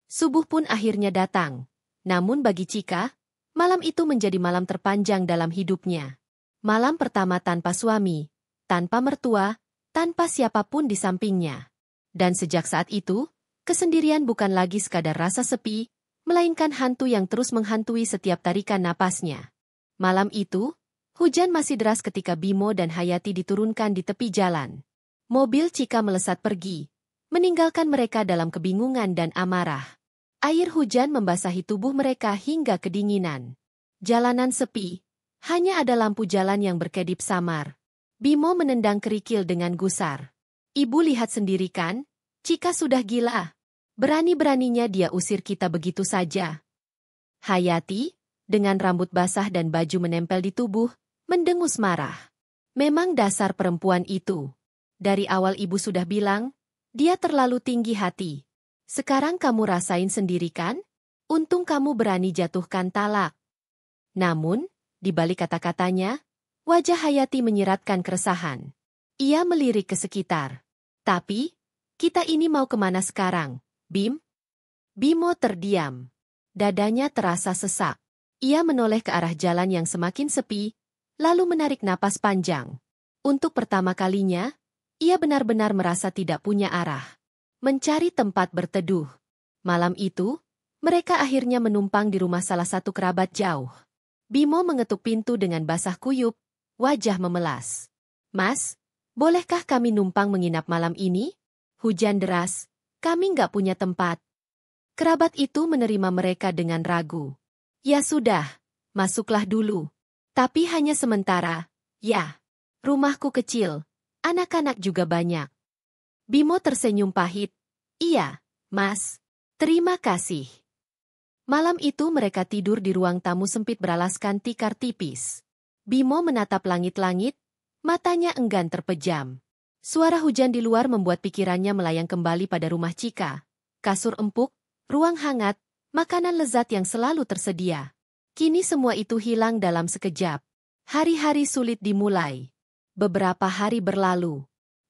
Subuh pun akhirnya datang. Namun bagi Chika, malam itu menjadi malam terpanjang dalam hidupnya. Malam pertama tanpa suami, tanpa mertua, tanpa siapapun di sampingnya. Dan sejak saat itu, kesendirian bukan lagi sekadar rasa sepi, melainkan hantu yang terus menghantui setiap tarikan napasnya. Malam itu, hujan masih deras ketika Bimo dan Hayati diturunkan di tepi jalan. Mobil Chika melesat pergi, meninggalkan mereka dalam kebingungan dan amarah. Air hujan membasahi tubuh mereka hingga kedinginan. Jalanan sepi, hanya ada lampu jalan yang berkedip samar. Bimo menendang kerikil dengan gusar. Ibu lihat sendiri kan, Chika sudah gila. Berani-beraninya dia usir kita begitu saja. Hayati, dengan rambut basah dan baju menempel di tubuh, mendengus marah. Memang dasar perempuan itu. Dari awal ibu sudah bilang, dia terlalu tinggi hati. Sekarang kamu rasain sendiri kan? Untung kamu berani jatuhkan talak. Namun, di balik kata-katanya, wajah Hayati menyiratkan keresahan. Ia melirik ke sekitar. Tapi, kita ini mau kemana sekarang, Bim? Bimo terdiam. Dadanya terasa sesak. Ia menoleh ke arah jalan yang semakin sepi, lalu menarik napas panjang. Untuk pertama kalinya, ia benar-benar merasa tidak punya arah. Mencari tempat berteduh. Malam itu, mereka akhirnya menumpang di rumah salah satu kerabat jauh. Bimo mengetuk pintu dengan basah kuyup, wajah memelas. Mas, bolehkah kami numpang menginap malam ini? Hujan deras, kami nggak punya tempat. Kerabat itu menerima mereka dengan ragu. Ya sudah, masuklah dulu. Tapi hanya sementara, ya. Rumahku kecil, anak-anak juga banyak. Bimo tersenyum pahit. Iya, Mas. Terima kasih. Malam itu mereka tidur di ruang tamu sempit beralaskan tikar tipis. Bimo menatap langit-langit, matanya enggan terpejam. Suara hujan di luar membuat pikirannya melayang kembali pada rumah Chika. Kasur empuk, ruang hangat, makanan lezat yang selalu tersedia. Kini semua itu hilang dalam sekejap. Hari-hari sulit dimulai. Beberapa hari berlalu.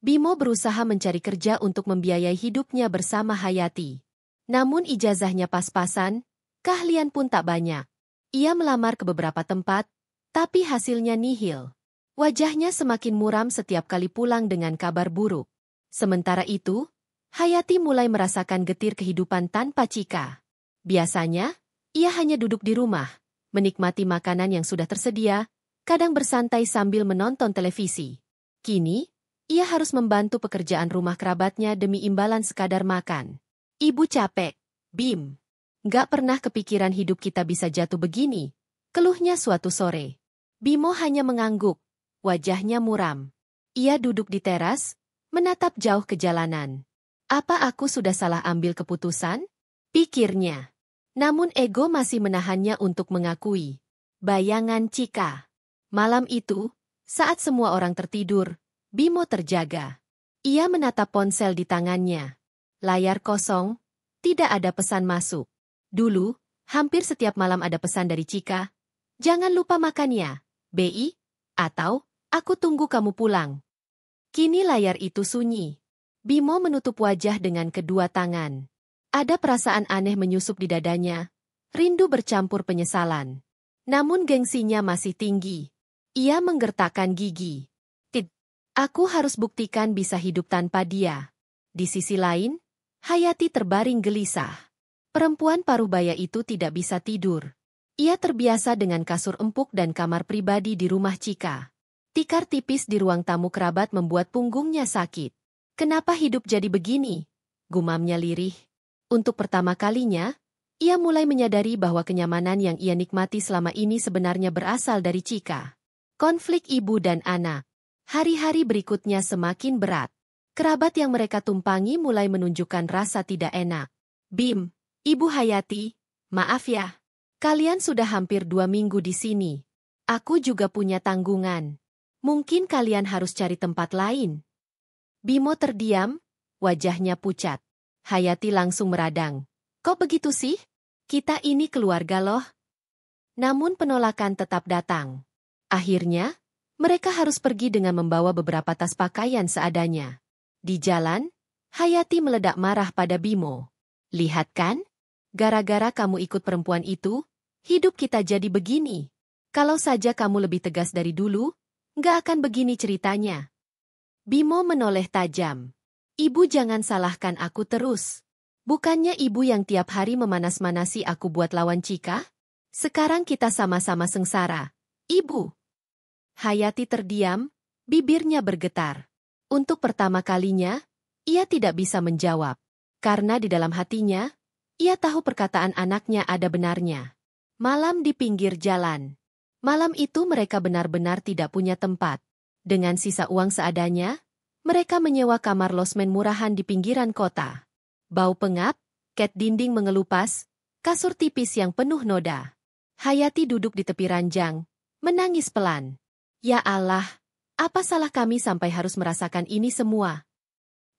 Bimo berusaha mencari kerja untuk membiayai hidupnya bersama Hayati. Namun ijazahnya pas-pasan, keahlian pun tak banyak. Ia melamar ke beberapa tempat, tapi hasilnya nihil. Wajahnya semakin muram setiap kali pulang dengan kabar buruk. Sementara itu, Hayati mulai merasakan getir kehidupan tanpa Chika. Biasanya, ia hanya duduk di rumah, menikmati makanan yang sudah tersedia, kadang bersantai sambil menonton televisi. Kini, ia harus membantu pekerjaan rumah kerabatnya demi imbalan sekadar makan. Ibu capek, Bim. Gak pernah kepikiran hidup kita bisa jatuh begini, keluhnya suatu sore. Bimo hanya mengangguk, wajahnya muram. Ia duduk di teras, menatap jauh ke jalanan. Apa aku sudah salah ambil keputusan? Pikirnya. Namun ego masih menahannya untuk mengakui. Bayangan Chika. Malam itu, saat semua orang tertidur, Bimo terjaga. Ia menatap ponsel di tangannya. Layar kosong, tidak ada pesan masuk. Dulu, hampir setiap malam ada pesan dari Chika. Jangan lupa makan ya, BI, atau aku tunggu kamu pulang. Kini layar itu sunyi. Bimo menutup wajah dengan kedua tangan. Ada perasaan aneh menyusup di dadanya, rindu bercampur penyesalan. Namun gengsinya masih tinggi. Ia menggertakkan gigi. Aku harus buktikan bisa hidup tanpa dia. Di sisi lain, Hayati terbaring gelisah. Perempuan paruh baya itu tidak bisa tidur. Ia terbiasa dengan kasur empuk dan kamar pribadi di rumah Chika. Tikar tipis di ruang tamu kerabat membuat punggungnya sakit. Kenapa hidup jadi begini? Gumamnya lirih. Untuk pertama kalinya, ia mulai menyadari bahwa kenyamanan yang ia nikmati selama ini sebenarnya berasal dari Chika. Konflik ibu dan anak. Hari-hari berikutnya semakin berat. Kerabat yang mereka tumpangi mulai menunjukkan rasa tidak enak. Bim, Ibu Hayati, maaf ya. Kalian sudah hampir 2 minggu di sini. Aku juga punya tanggungan. Mungkin kalian harus cari tempat lain. Bimo terdiam, wajahnya pucat. Hayati langsung meradang. Kok begitu sih? Kita ini keluarga loh. Namun penolakan tetap datang. Akhirnya, mereka harus pergi dengan membawa beberapa tas pakaian seadanya. Di jalan, Hayati meledak marah pada Bimo. Lihat kan? Gara-gara kamu ikut perempuan itu, hidup kita jadi begini. Kalau saja kamu lebih tegas dari dulu, nggak akan begini ceritanya. Bimo menoleh tajam. Ibu jangan salahkan aku terus. Bukannya ibu yang tiap hari memanas-manasi aku buat lawan Chika? Sekarang kita sama-sama sengsara. Ibu. Hayati terdiam, bibirnya bergetar. Untuk pertama kalinya, ia tidak bisa menjawab. Karena di dalam hatinya, ia tahu perkataan anaknya ada benarnya. Malam di pinggir jalan. Malam itu mereka benar-benar tidak punya tempat. Dengan sisa uang seadanya, mereka menyewa kamar losmen murahan di pinggiran kota. Bau pengap, cat dinding mengelupas, kasur tipis yang penuh noda. Hayati duduk di tepi ranjang, menangis pelan. Ya Allah, apa salah kami sampai harus merasakan ini semua?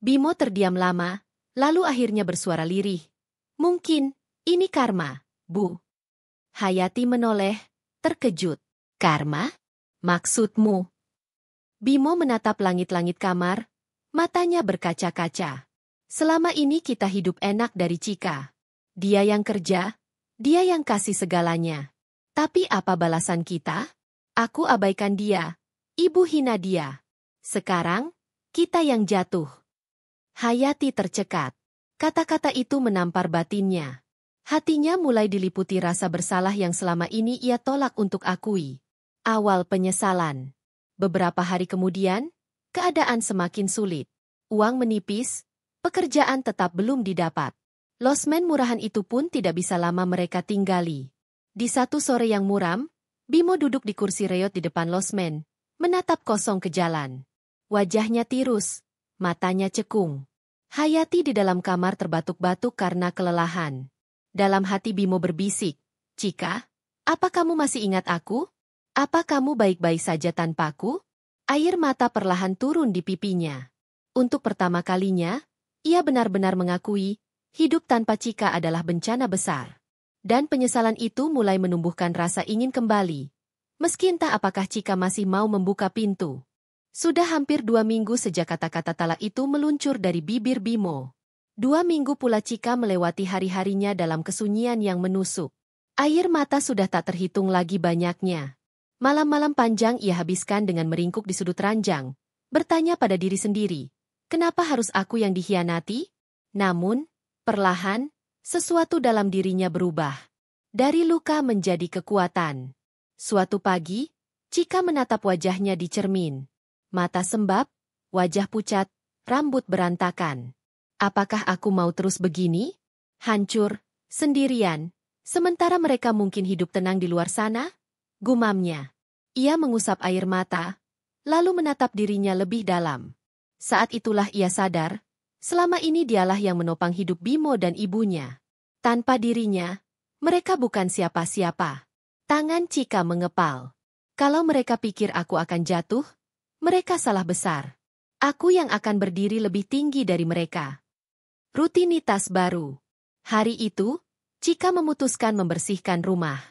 Bimo terdiam lama, lalu akhirnya bersuara lirih. Mungkin, ini karma, Bu. Hayati menoleh, terkejut. Karma? Maksudmu? Bimo menatap langit-langit kamar, matanya berkaca-kaca. Selama ini kita hidup enak dari Chika. Dia yang kerja, dia yang kasih segalanya. Tapi apa balasan kita? Aku abaikan dia, ibu hina dia. Sekarang, kita yang jatuh. Hayati tercekat. Kata-kata itu menampar batinnya. Hatinya mulai diliputi rasa bersalah yang selama ini ia tolak untuk akui. Awal penyesalan. Beberapa hari kemudian, keadaan semakin sulit. Uang menipis, pekerjaan tetap belum didapat. Losmen murahan itu pun tidak bisa lama mereka tinggali. Di satu sore yang muram, Bimo duduk di kursi reot di depan losmen, menatap kosong ke jalan. Wajahnya tirus, matanya cekung. Hayati di dalam kamar terbatuk-batuk karena kelelahan. Dalam hati Bimo berbisik, Chika, apa kamu masih ingat aku? Apa kamu baik-baik saja tanpaku? Air mata perlahan turun di pipinya. Untuk pertama kalinya, ia benar-benar mengakui, hidup tanpa Chika adalah bencana besar. Dan penyesalan itu mulai menumbuhkan rasa ingin kembali. Meski entah apakah Chika masih mau membuka pintu. Sudah hampir 2 minggu sejak kata-kata talak itu meluncur dari bibir Bimo. 2 minggu pula Cika melewati hari-harinya dalam kesunyian yang menusuk. Air mata sudah tak terhitung lagi banyaknya. Malam-malam panjang ia habiskan dengan meringkuk di sudut ranjang, bertanya pada diri sendiri, kenapa harus aku yang dikhianati? Namun, perlahan, sesuatu dalam dirinya berubah. Dari luka menjadi kekuatan. Suatu pagi, Cika menatap wajahnya di cermin. Mata sembab, wajah pucat, rambut berantakan. Apakah aku mau terus begini? Hancur, sendirian, sementara mereka mungkin hidup tenang di luar sana? Gumamnya. Ia mengusap air mata, lalu menatap dirinya lebih dalam. Saat itulah ia sadar, selama ini dialah yang menopang hidup Bimo dan ibunya. Tanpa dirinya, mereka bukan siapa-siapa. Tangan Cika mengepal. Kalau mereka pikir aku akan jatuh, mereka salah besar. Aku yang akan berdiri lebih tinggi dari mereka. Rutinitas baru. Hari itu, Cika memutuskan membersihkan rumah.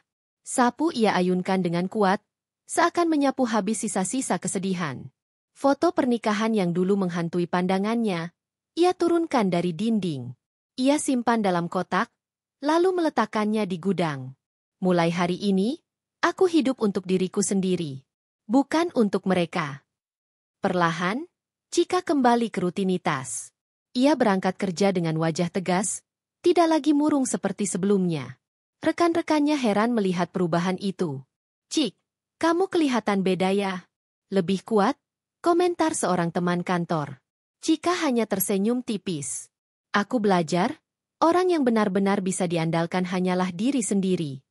Sapu ia ayunkan dengan kuat, seakan menyapu habis sisa-sisa kesedihan. Foto pernikahan yang dulu menghantui pandangannya, ia turunkan dari dinding. Ia simpan dalam kotak, lalu meletakkannya di gudang. Mulai hari ini, aku hidup untuk diriku sendiri, bukan untuk mereka. Perlahan, Cika kembali ke rutinitas. Ia berangkat kerja dengan wajah tegas, tidak lagi murung seperti sebelumnya. Rekan-rekannya heran melihat perubahan itu. "Cik, kamu kelihatan beda ya. Lebih kuat," komentar seorang teman kantor. Cika hanya tersenyum tipis. "Aku belajar, orang yang benar-benar bisa diandalkan hanyalah diri sendiri."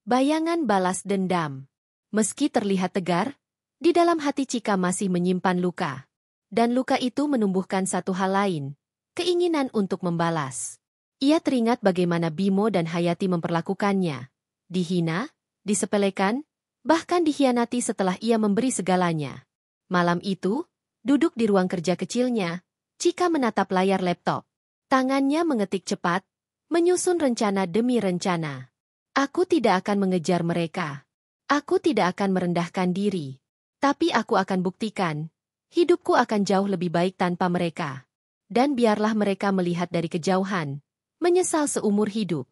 Bayangan balas dendam. Meski terlihat tegar, di dalam hati Cika masih menyimpan luka. Dan luka itu menumbuhkan satu hal lain, keinginan untuk membalas. Ia teringat bagaimana Bimo dan Hayati memperlakukannya. Dihina, disepelekan, bahkan dikhianati setelah ia memberi segalanya. Malam itu, duduk di ruang kerja kecilnya, Cika menatap layar laptop. Tangannya mengetik cepat, menyusun rencana demi rencana. Aku tidak akan mengejar mereka. Aku tidak akan merendahkan diri. Tapi aku akan buktikan, hidupku akan jauh lebih baik tanpa mereka. Dan biarlah mereka melihat dari kejauhan, menyesal seumur hidup.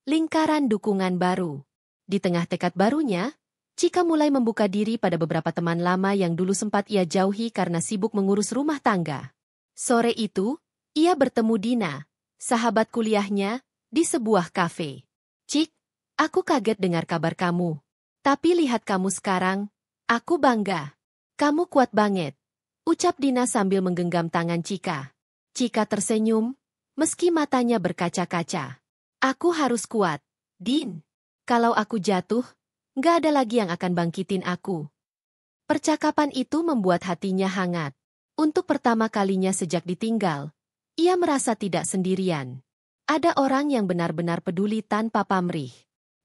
Lingkaran dukungan baru. Di tengah tekad barunya, Cika mulai membuka diri pada beberapa teman lama yang dulu sempat ia jauhi karena sibuk mengurus rumah tangga. Sore itu, ia bertemu Dina, sahabat kuliahnya, di sebuah kafe. "Cik, aku kaget dengar kabar kamu. Tapi lihat kamu sekarang, aku bangga. Kamu kuat banget," ucap Dina sambil menggenggam tangan Cika. Cika tersenyum, meski matanya berkaca-kaca. "Aku harus kuat, Din. Kalau aku jatuh, nggak ada lagi yang akan bangkitin aku." Percakapan itu membuat hatinya hangat. Untuk pertama kalinya sejak ditinggal, ia merasa tidak sendirian. Ada orang yang benar-benar peduli tanpa pamrih.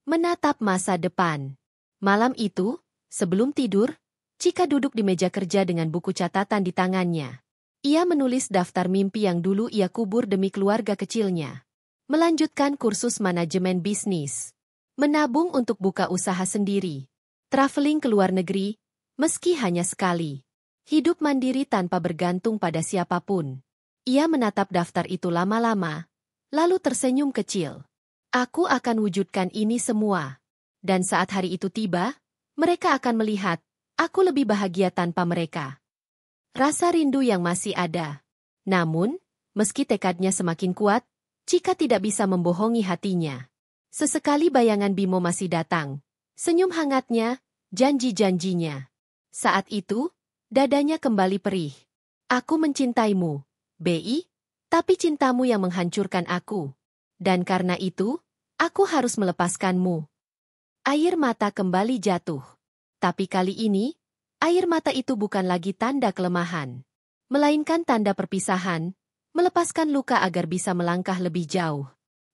Menatap masa depan. Malam itu, sebelum tidur, Cika duduk di meja kerja dengan buku catatan di tangannya. Ia menulis daftar mimpi yang dulu ia kubur demi keluarga kecilnya. Melanjutkan kursus manajemen bisnis. Menabung untuk buka usaha sendiri. Traveling ke luar negeri, meski hanya sekali. Hidup mandiri tanpa bergantung pada siapapun. Ia menatap daftar itu lama-lama, lalu tersenyum kecil. "Aku akan wujudkan ini semua. Dan saat hari itu tiba, mereka akan melihat, aku lebih bahagia tanpa mereka." Rasa rindu yang masih ada. Namun, meski tekadnya semakin kuat, Cika tidak bisa membohongi hatinya. Sesekali bayangan Bimo masih datang. Senyum hangatnya, janji-janjinya. Saat itu, dadanya kembali perih. "Aku mencintaimu, Bi, tapi cintamu yang menghancurkan aku. Dan karena itu, aku harus melepaskanmu." Air mata kembali jatuh. Tapi kali ini, air mata itu bukan lagi tanda kelemahan. Melainkan tanda perpisahan, melepaskan luka agar bisa melangkah lebih jauh.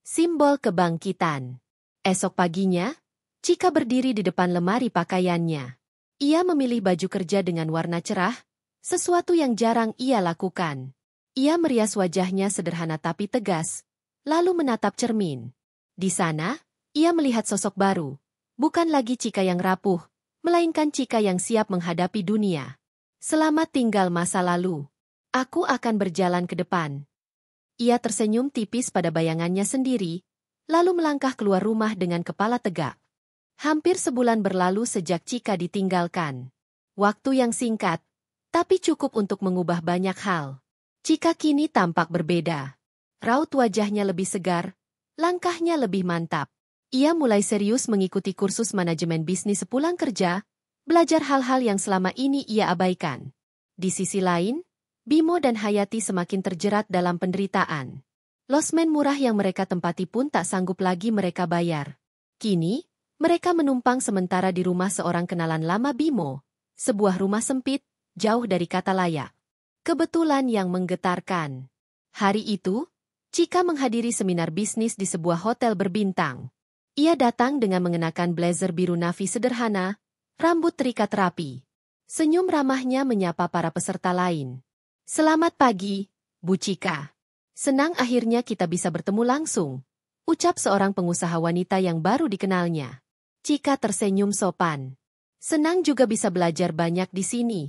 Simbol kebangkitan. Esok paginya, Cika berdiri di depan lemari pakaiannya. Ia memilih baju kerja dengan warna cerah, sesuatu yang jarang ia lakukan. Ia merias wajahnya sederhana tapi tegas, lalu menatap cermin. Di sana, ia melihat sosok baru. Bukan lagi Cika yang rapuh, melainkan Cika yang siap menghadapi dunia. Selamat tinggal masa lalu. Aku akan berjalan ke depan. Ia tersenyum tipis pada bayangannya sendiri, lalu melangkah keluar rumah dengan kepala tegak. Hampir sebulan berlalu sejak Chika ditinggalkan. Waktu yang singkat, tapi cukup untuk mengubah banyak hal. Chika kini tampak berbeda. Raut wajahnya lebih segar, langkahnya lebih mantap. Ia mulai serius mengikuti kursus manajemen bisnis sepulang kerja, belajar hal-hal yang selama ini ia abaikan. Di sisi lain, Bimo dan Hayati semakin terjerat dalam penderitaan. Losmen murah yang mereka tempati pun tak sanggup lagi mereka bayar. Kini, mereka menumpang sementara di rumah seorang kenalan lama Bimo, sebuah rumah sempit, jauh dari kata layak. Kebetulan yang menggetarkan. Hari itu, Chika menghadiri seminar bisnis di sebuah hotel berbintang. Ia datang dengan mengenakan blazer biru navy sederhana, rambut terikat rapi. Senyum ramahnya menyapa para peserta lain. Selamat pagi, Bu Chika. Senang akhirnya kita bisa bertemu langsung, ucap seorang pengusaha wanita yang baru dikenalnya. Chika tersenyum sopan. Senang juga bisa belajar banyak di sini.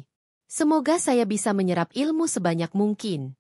Semoga saya bisa menyerap ilmu sebanyak mungkin.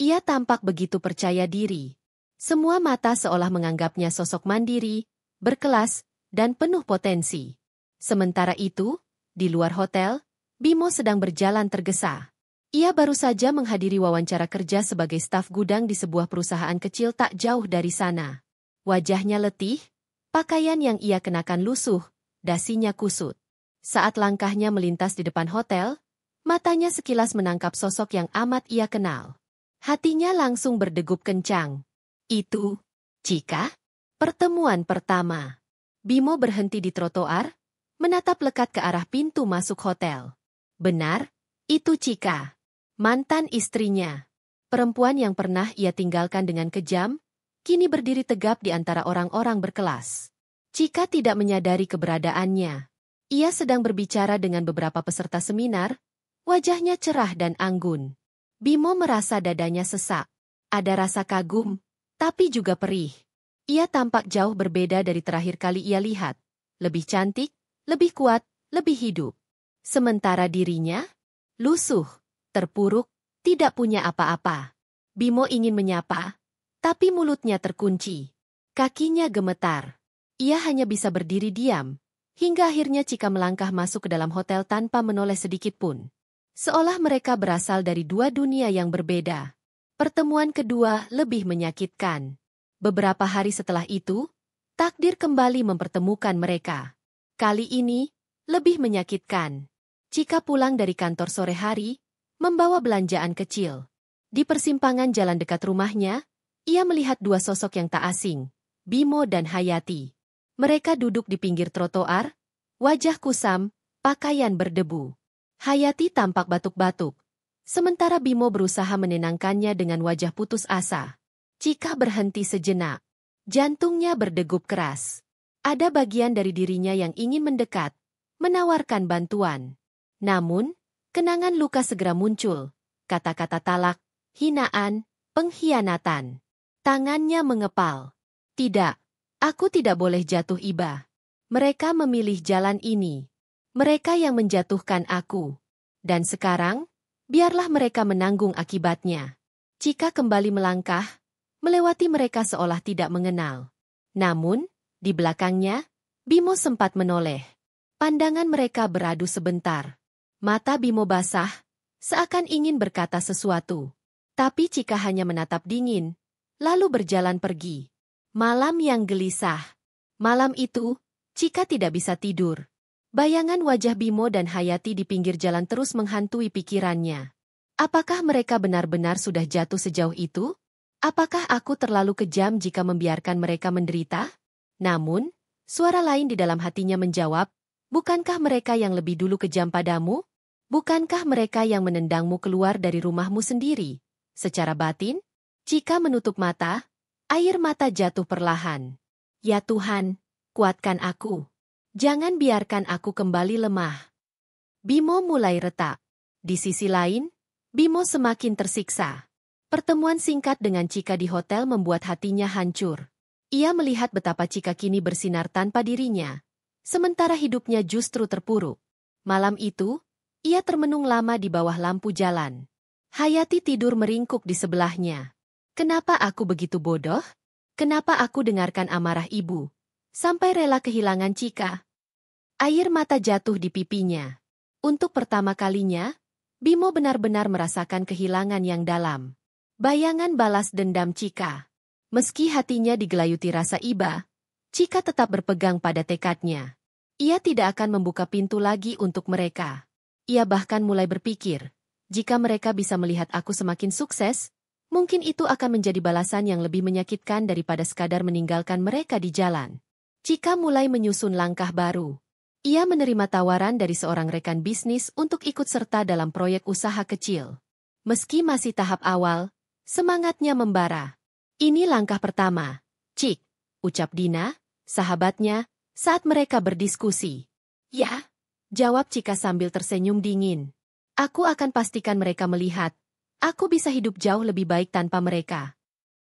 Ia tampak begitu percaya diri. Semua mata seolah menganggapnya sosok mandiri, berkelas, dan penuh potensi. Sementara itu, di luar hotel, Bimo sedang berjalan tergesa. Ia baru saja menghadiri wawancara kerja sebagai staf gudang di sebuah perusahaan kecil tak jauh dari sana. Wajahnya letih, pakaian yang ia kenakan lusuh, dasinya kusut. Saat langkahnya melintas di depan hotel, matanya sekilas menangkap sosok yang amat ia kenal. Hatinya langsung berdegup kencang. Itu, Chika? Pertemuan pertama. Bimo berhenti di trotoar, menatap lekat ke arah pintu masuk hotel. Benar, itu Chika. Mantan istrinya. Perempuan yang pernah ia tinggalkan dengan kejam, kini berdiri tegap di antara orang-orang berkelas. Chika tidak menyadari keberadaannya. Ia sedang berbicara dengan beberapa peserta seminar, wajahnya cerah dan anggun. Bimo merasa dadanya sesak. Ada rasa kagum, tapi juga perih. Ia tampak jauh berbeda dari terakhir kali ia lihat. Lebih cantik, lebih kuat, lebih hidup. Sementara dirinya, lusuh, terpuruk, tidak punya apa-apa. Bimo ingin menyapa, tapi mulutnya terkunci. Kakinya gemetar. Ia hanya bisa berdiri diam, hingga akhirnya Chika melangkah masuk ke dalam hotel tanpa menoleh sedikit pun. Seolah mereka berasal dari dua dunia yang berbeda. Pertemuan kedua lebih menyakitkan. Beberapa hari setelah itu, takdir kembali mempertemukan mereka. Kali ini, lebih menyakitkan. Chika pulang dari kantor sore hari, membawa belanjaan kecil. Di persimpangan jalan dekat rumahnya, ia melihat dua sosok yang tak asing, Bimo dan Hayati. Mereka duduk di pinggir trotoar, wajah kusam, pakaian berdebu. Hayati tampak batuk-batuk, sementara Bimo berusaha menenangkannya dengan wajah putus asa. Chika berhenti sejenak. Jantungnya berdegup keras. Ada bagian dari dirinya yang ingin mendekat, menawarkan bantuan. Namun, kenangan luka segera muncul, kata-kata talak, hinaan, pengkhianatan. Tangannya mengepal. Tidak, aku tidak boleh jatuh iba. Mereka memilih jalan ini. Mereka yang menjatuhkan aku. Dan sekarang, biarlah mereka menanggung akibatnya. Chika kembali melangkah, melewati mereka seolah tidak mengenal. Namun, di belakangnya, Bimo sempat menoleh. Pandangan mereka beradu sebentar. Mata Bimo basah, seakan ingin berkata sesuatu. Tapi Chika hanya menatap dingin, lalu berjalan pergi. Malam yang gelisah. Malam itu, Chika tidak bisa tidur. Bayangan wajah Bimo dan Hayati di pinggir jalan terus menghantui pikirannya. Apakah mereka benar-benar sudah jatuh sejauh itu? Apakah aku terlalu kejam jika membiarkan mereka menderita? Namun, suara lain di dalam hatinya menjawab, bukankah mereka yang lebih dulu kejam padamu? Bukankah mereka yang menendangmu keluar dari rumahmu sendiri? Secara batin, Chika menutup mata, air mata jatuh perlahan. Ya Tuhan, kuatkan aku. Jangan biarkan aku kembali lemah. Bimo mulai retak. Di sisi lain, Bimo semakin tersiksa. Pertemuan singkat dengan Chika di hotel membuat hatinya hancur. Ia melihat betapa Chika kini bersinar tanpa dirinya, sementara hidupnya justru terpuruk. Malam itu, Ia termenung lama di bawah lampu jalan. Hayati tidur meringkuk di sebelahnya. Kenapa aku begitu bodoh? Kenapa aku dengarkan amarah ibu? Sampai rela kehilangan Chika. Air mata jatuh di pipinya. Untuk pertama kalinya, Bimo benar-benar merasakan kehilangan yang dalam. Bayangan balas dendam Chika. Meski hatinya digelayuti rasa iba, Chika tetap berpegang pada tekadnya. Ia tidak akan membuka pintu lagi untuk mereka. Ia bahkan mulai berpikir, jika mereka bisa melihat aku semakin sukses, mungkin itu akan menjadi balasan yang lebih menyakitkan daripada sekadar meninggalkan mereka di jalan. Chika mulai menyusun langkah baru. Ia menerima tawaran dari seorang rekan bisnis untuk ikut serta dalam proyek usaha kecil. Meski masih tahap awal, semangatnya membara. Ini langkah pertama, Cik, ucap Dina, sahabatnya, saat mereka berdiskusi. Ya, jawab Chika sambil tersenyum dingin. Aku akan pastikan mereka melihat. Aku bisa hidup jauh lebih baik tanpa mereka.